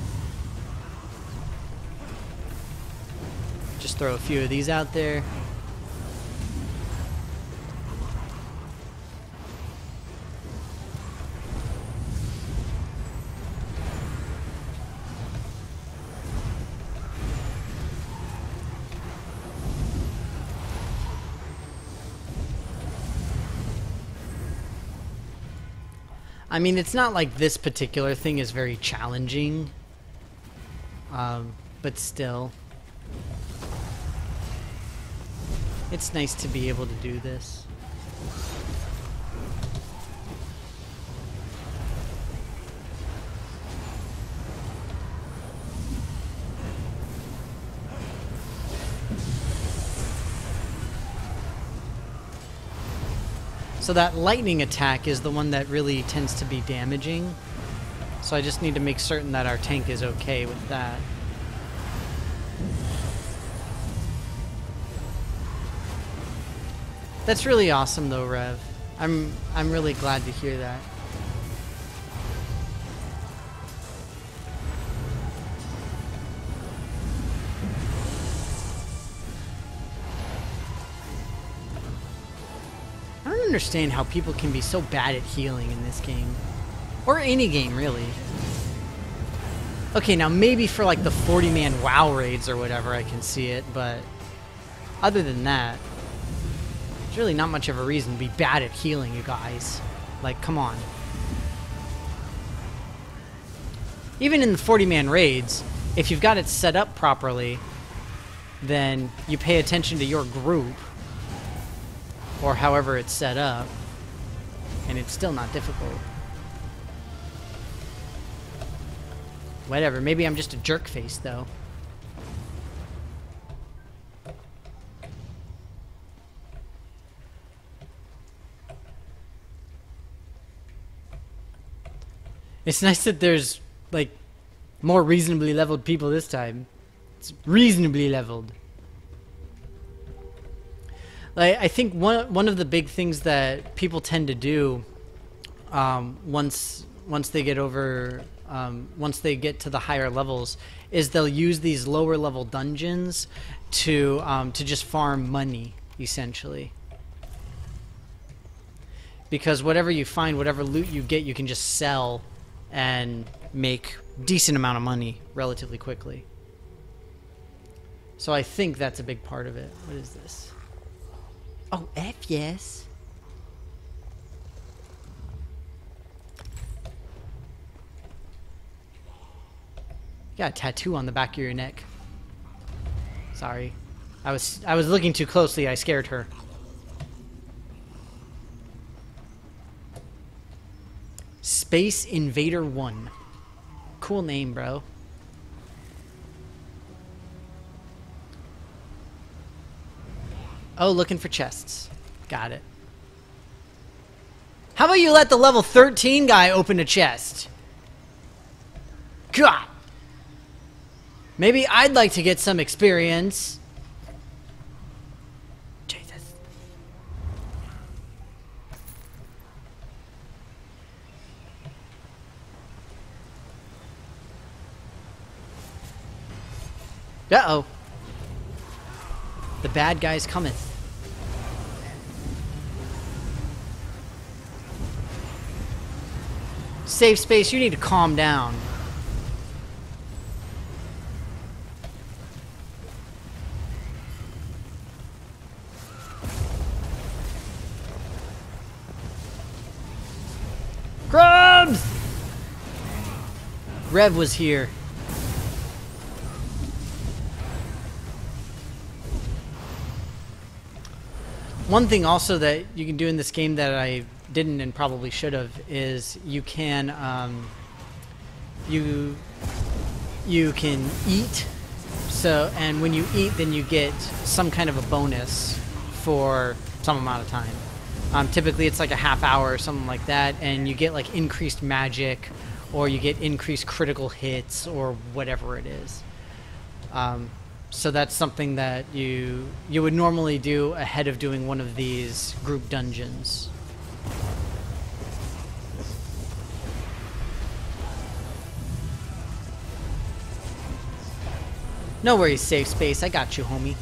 Just throw a few of these out there. I mean, it's not like this particular thing is very challenging, but still. It's nice to be able to do this. So that lightning attack is the one that really tends to be damaging. So I just need to make certain that our tank is okay with that. That's really awesome though, Rev. I'm really glad to hear that. I don't understand how people can be so bad at healing in this game. Or any game, really. Okay, now maybe for like the 40-man WoW raids or whatever I can see it, but other than that, there's really not much of a reason to be bad at healing, you guys. Like, come on. Even in the 40-man raids, if you've got it set up properly, then you pay attention to your group, or however it's set up, and it's still not difficult. Whatever, maybe I'm just a jerk face, though. It's nice that there's, like, more reasonably leveled people this time. It's reasonably leveled. Like, I think one of the big things that people tend to do once they get over... once they get to the higher levels, is they'll use these lower level dungeons to just farm money, essentially. Because whatever you find, whatever loot you get, you can just sell and make decent amount of money relatively quickly. So I think that's a big part of it. What is this? Oh, F yes. You got a tattoo on the back of your neck. Sorry. I was looking too closely. I scared her. Space Invader 1. Cool name, bro. Oh, looking for chests. Got it. How about you let the level 13 guy open a chest? God! Maybe I'd like to get some experience. Jesus. Uh-oh. The bad guy's cometh. Safe space, you need to calm down. Grubs! Rev was here. One thing also that you can do in this game that I didn't and probably should have is you can you can eat. So, and when you eat, then you get some kind of a bonus for some amount of time. Typically it's like a half hour or something like that, and you get like increased magic, or you get increased critical hits, or whatever it is. So that's something that you would normally do ahead of doing one of these group dungeons. No worries, safe space. I got you, homie.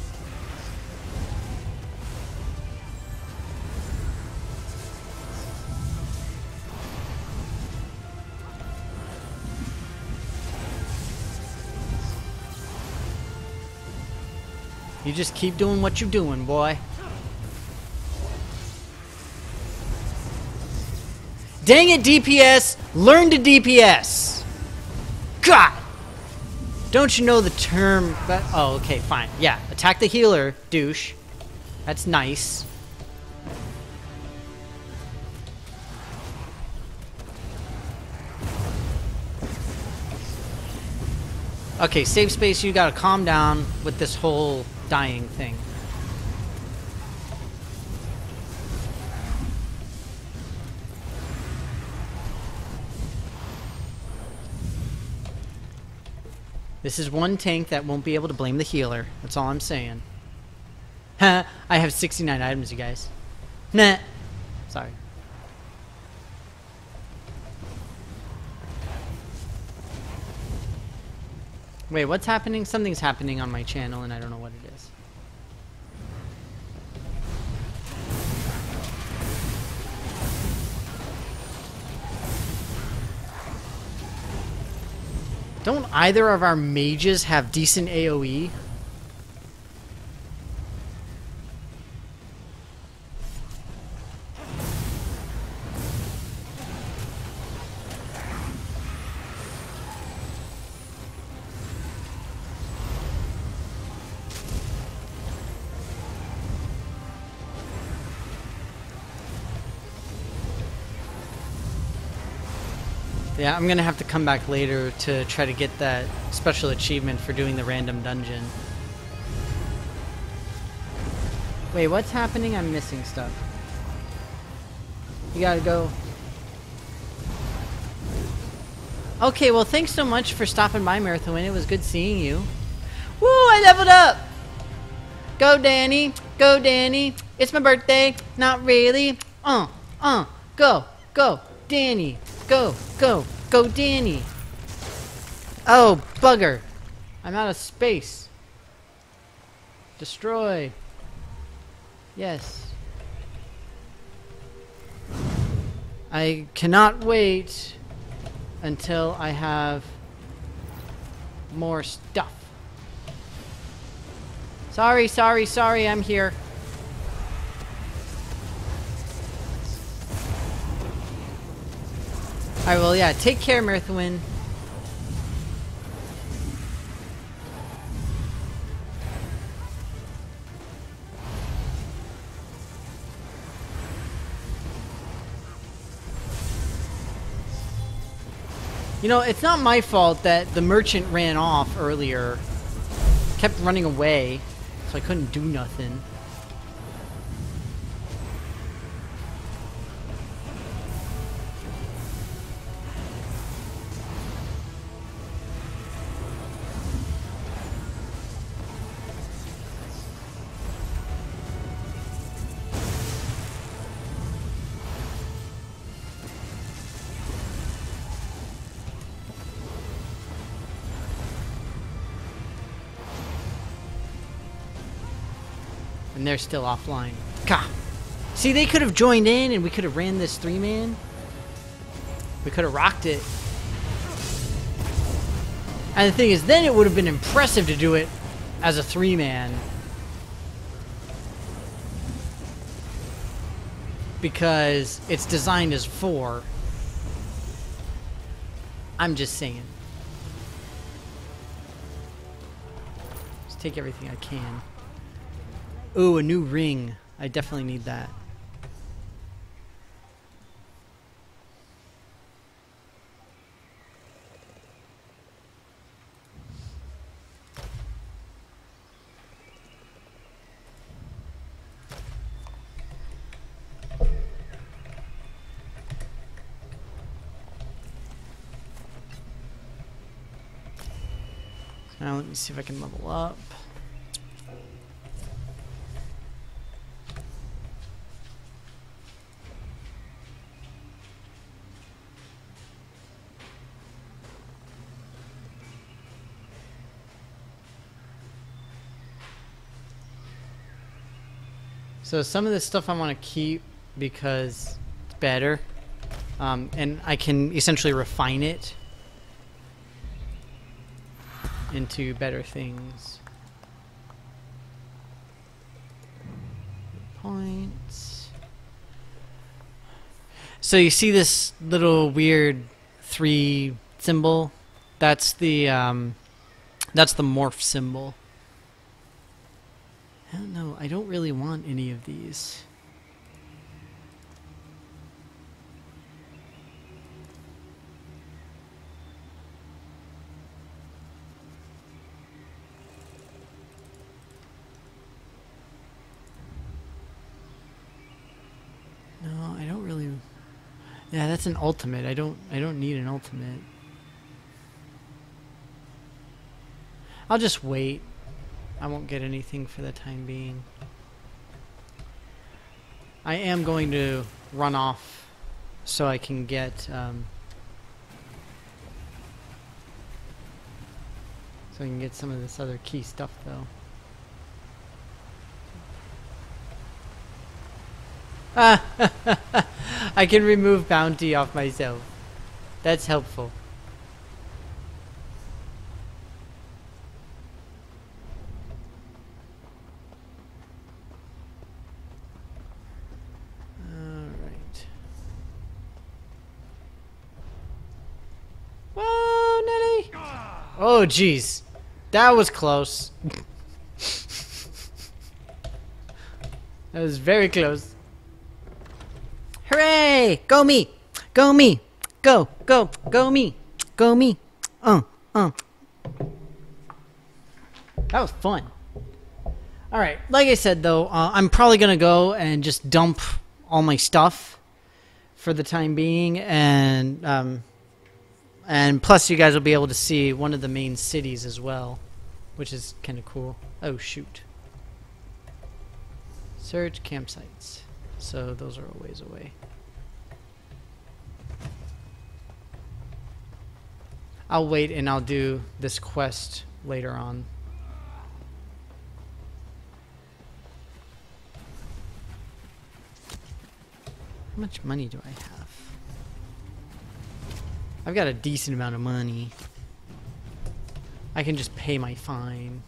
You just keep doing what you're doing, boy. Dang it, DPS! Learn to DPS! God! Don't you know the term... Oh, okay, fine. Yeah, attack the healer, douche. That's nice. Okay, safe space, you gotta calm down with this whole dying thing. This is one tank that won't be able to blame the healer. That's all I'm saying. I have 69 items, you guys. Nah. Sorry. Wait, what's happening? Something's happening on my channel and I don't know what it is. Don't either of our mages have decent AoE? Yeah, I'm gonna have to come back later to try to get that special achievement for doing the random dungeon. Wait, what's happening? I'm missing stuff. You gotta go. Okay, well, thanks so much for stopping by, Marathon. It was good seeing you. Woo, I leveled up! Go, Danny. Go, Danny. It's my birthday. Not really. Go, Danny. Go, Danny. Oh, bugger. I'm out of space. Destroy. Yes. I cannot wait until I have more stuff. Sorry, I'm here. Alright, well, yeah, take care, Mirthwin. You know, it's not my fault that the merchant ran off earlier. Kept running away, so I couldn't do nothing. And they're still offline. Gah! See, they could have joined in and we could have ran this 3-man. We could have rocked it. And the thing is, then it would have been impressive to do it as a 3-man. Because it's designed as 4. I'm just saying. Just take everything I can. Ooh, a new ring. I definitely need that. Now let me see if I can level up. So some of this stuff I want to keep because it's better, and I can essentially refine it into better things. Points. So you see this little weird 3 symbol? That's the morph symbol. I don't know. I don't really want any of these. No, I don't really. Yeah, that's an ultimate. I don't need an ultimate. I'll just wait. I won't get anything for the time being. I am going to run off so I can get so I can get some of this other key stuff though. I can remove bounty off myself. That's helpful. Oh, jeez. That was close. That was very close. Hooray! Go me! Go me! Go, go, go me! Go me! That was fun. Alright, like I said though, I'm probably gonna go and just dump all my stuff for the time being, and plus you guys will be able to see one of the main cities as well, which is kind of cool. Oh shoot. Search campsites. So those are a ways away. I'll wait and I'll do this quest later on. How much money do I have? I've got a decent amount of money. I can just pay my fine.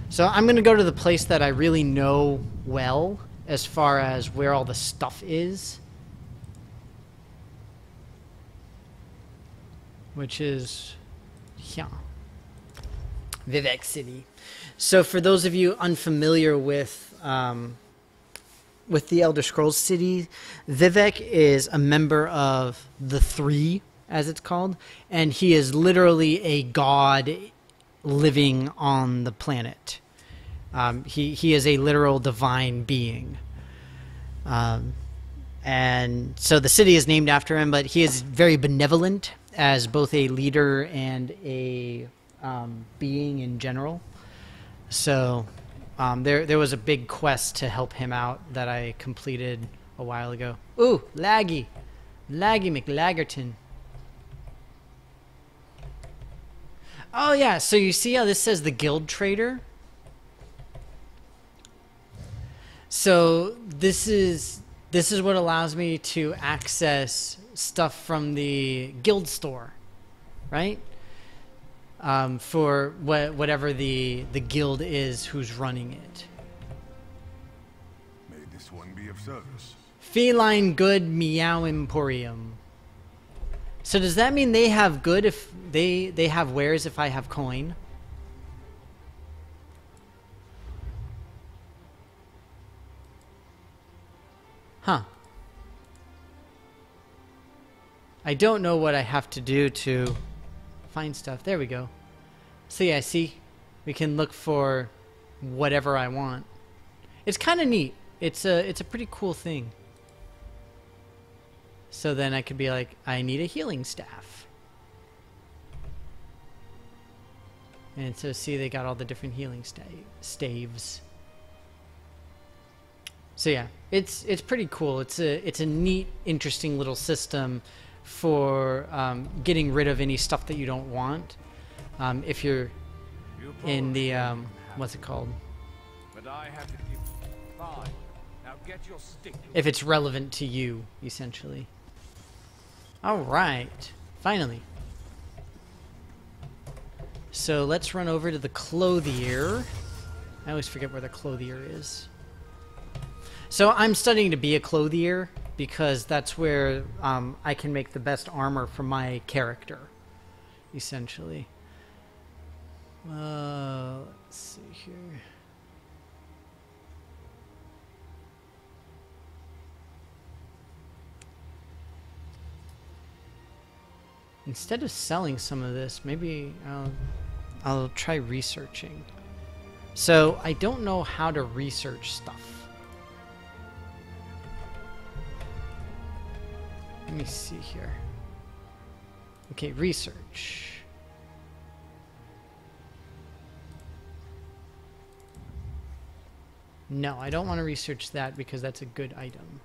So I'm going to go to the place that I really know well as far as where all the stuff is. Which is, yeah, Vivek City. So for those of you unfamiliar with the Elder Scrolls city, Vivek is a member of the Three, as it's called, and he is literally a god living on the planet. He is a literal divine being. And so the city is named after him, but he is very benevolent as both a leader and a being in general. So there was a big quest to help him out that I completed a while ago. Ooh, Laggy. Laggy McLaggerton. Oh yeah, so you see how this says the Guild Trader? So this is what allows me to access stuff from the guild store, right? For whatever the guild is who's running it. May this one be of service. Feline Good Meow Emporium. So does that mean they have good if they have wares if I have coin? Huh. I don't know what I have to do to find stuff. There we go. So yeah, see? We can look for whatever I want. It's kind of neat. It's a pretty cool thing. So then I could be like, I need a healing staff. And so see, they got all the different healing staves. So yeah, it's pretty cool. It's a neat, interesting little system for getting rid of any stuff that you don't want. If you're in the what's it called? But I have to give fine. Now get your stick. If it's relevant to you, essentially. All right, finally. So let's run over to the clothier. I always forget where the clothier is. So I'm studying to be a clothier because that's where I can make the best armor for my character, essentially. Let's see here. Instead of selling some of this, maybe I'll try researching. So I don't know how to research stuff. Let me see here. Okay, research. No, I don't want to research that because that's a good item.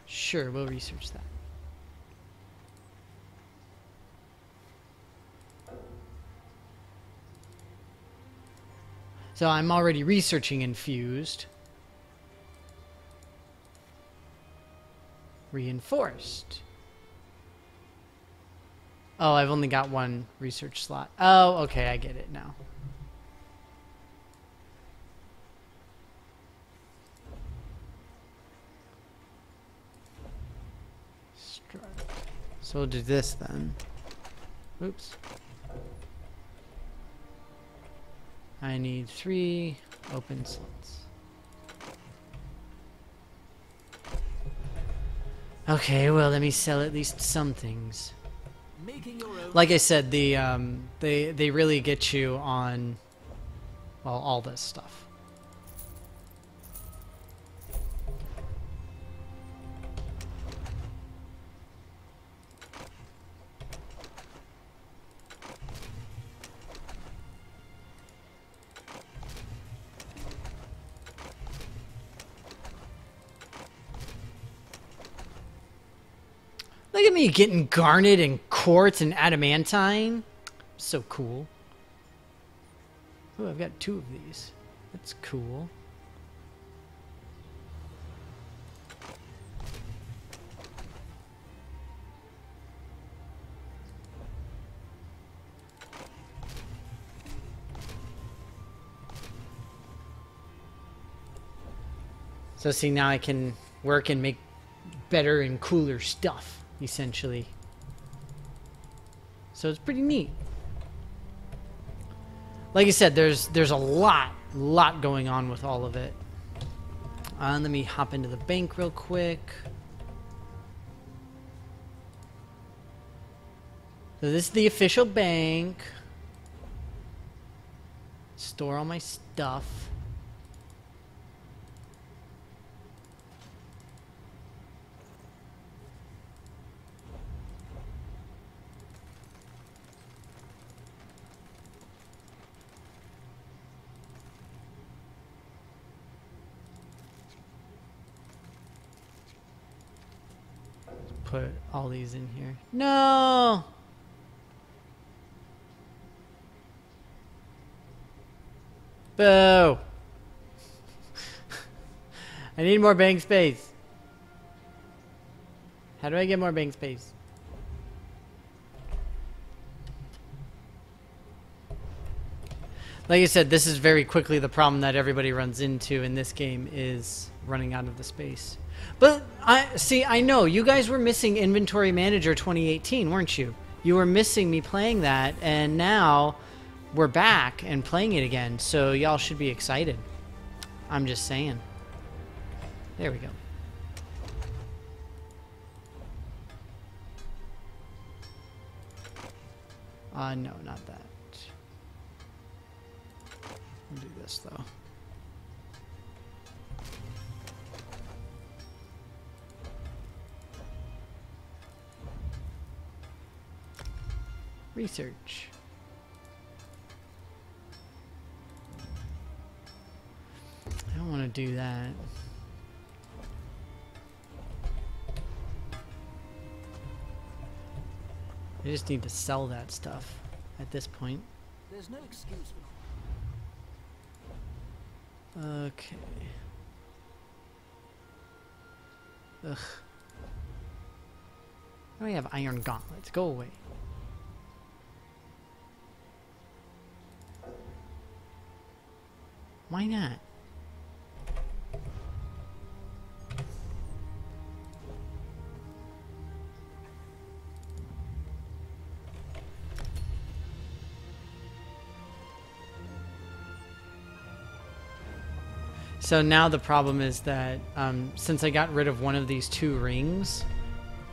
Sure, we'll research that. So I'm already researching infused. Reinforced. Oh, I've only got one research slot. Oh, okay, I get it now. So we'll do this then. Oops. I need 3 open slots. Okay, well, let me sell at least some things. Like I said, they really get you on, well, all this stuff. Look at me getting garnet and quartz and adamantine. So cool. Oh, I've got 2 of these. That's cool. So see, now I can work and make better and cooler stuff, essentially. So it's pretty neat. Like I said, there's a lot going on with all of it. Let me hop into the bank real quick. So this is the official bank. Store all my stuff. Put all these in here. No! Boo! I need more bank space. How do I get more bank space? Like I said, this is very quickly the problem that everybody runs into in this game is running out of the space. But I know you guys were missing Inventory Manager 2018, weren't you? You were missing me playing that, and now we're back and playing it again, so y'all should be excited. I'm just saying. There we go. No, not that. I'll do this though. Research. I don't want to do that. I just need to sell that stuff at this point. There's no excuse for Okay. Ugh. Now we have iron gauntlets. Go away. Why not? So now the problem is that since I got rid of one of these 2 rings,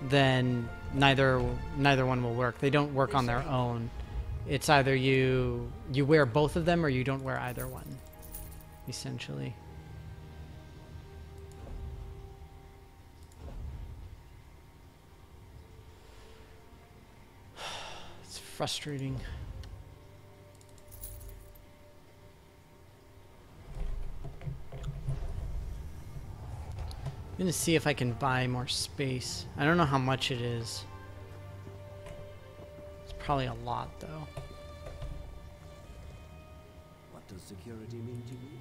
then neither one will work. They don't work on their own. It's either you wear both of them or you don't wear either one, essentially. It's frustrating. I'm gonna see if I can buy more space. I don't know how much it is. It's probably a lot, though. What does security mean to you?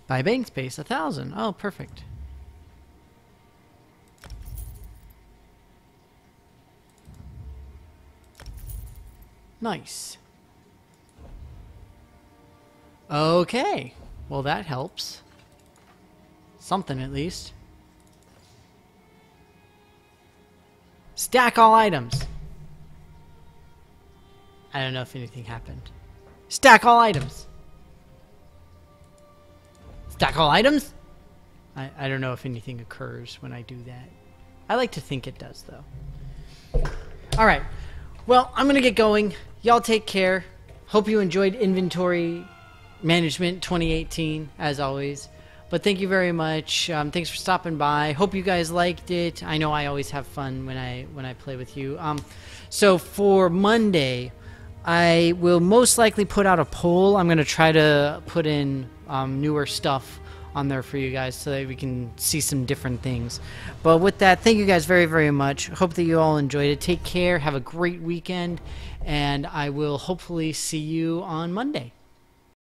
Buy bank space, 1,000. Oh, perfect. Nice. Okay. Well, that helps. Something at least. Stack all items. I don't know if anything happened. Stack all items. Stack all items? I don't know if anything occurs when I do that. I like to think it does, though. Alright. Well, I'm going to get going. Y'all take care. Hope you enjoyed Inventory Management 2018, as always. But thank you very much. Thanks for stopping by. Hope you guys liked it. I know I always have fun when I play with you. So for Monday, I will most likely put out a poll. I'm going to try to put in newer stuff on there for you guys so that we can see some different things. But with that, thank you guys very, very much. Hope that you all enjoyed it. Take care. Have a great weekend. And I will hopefully see you on Monday.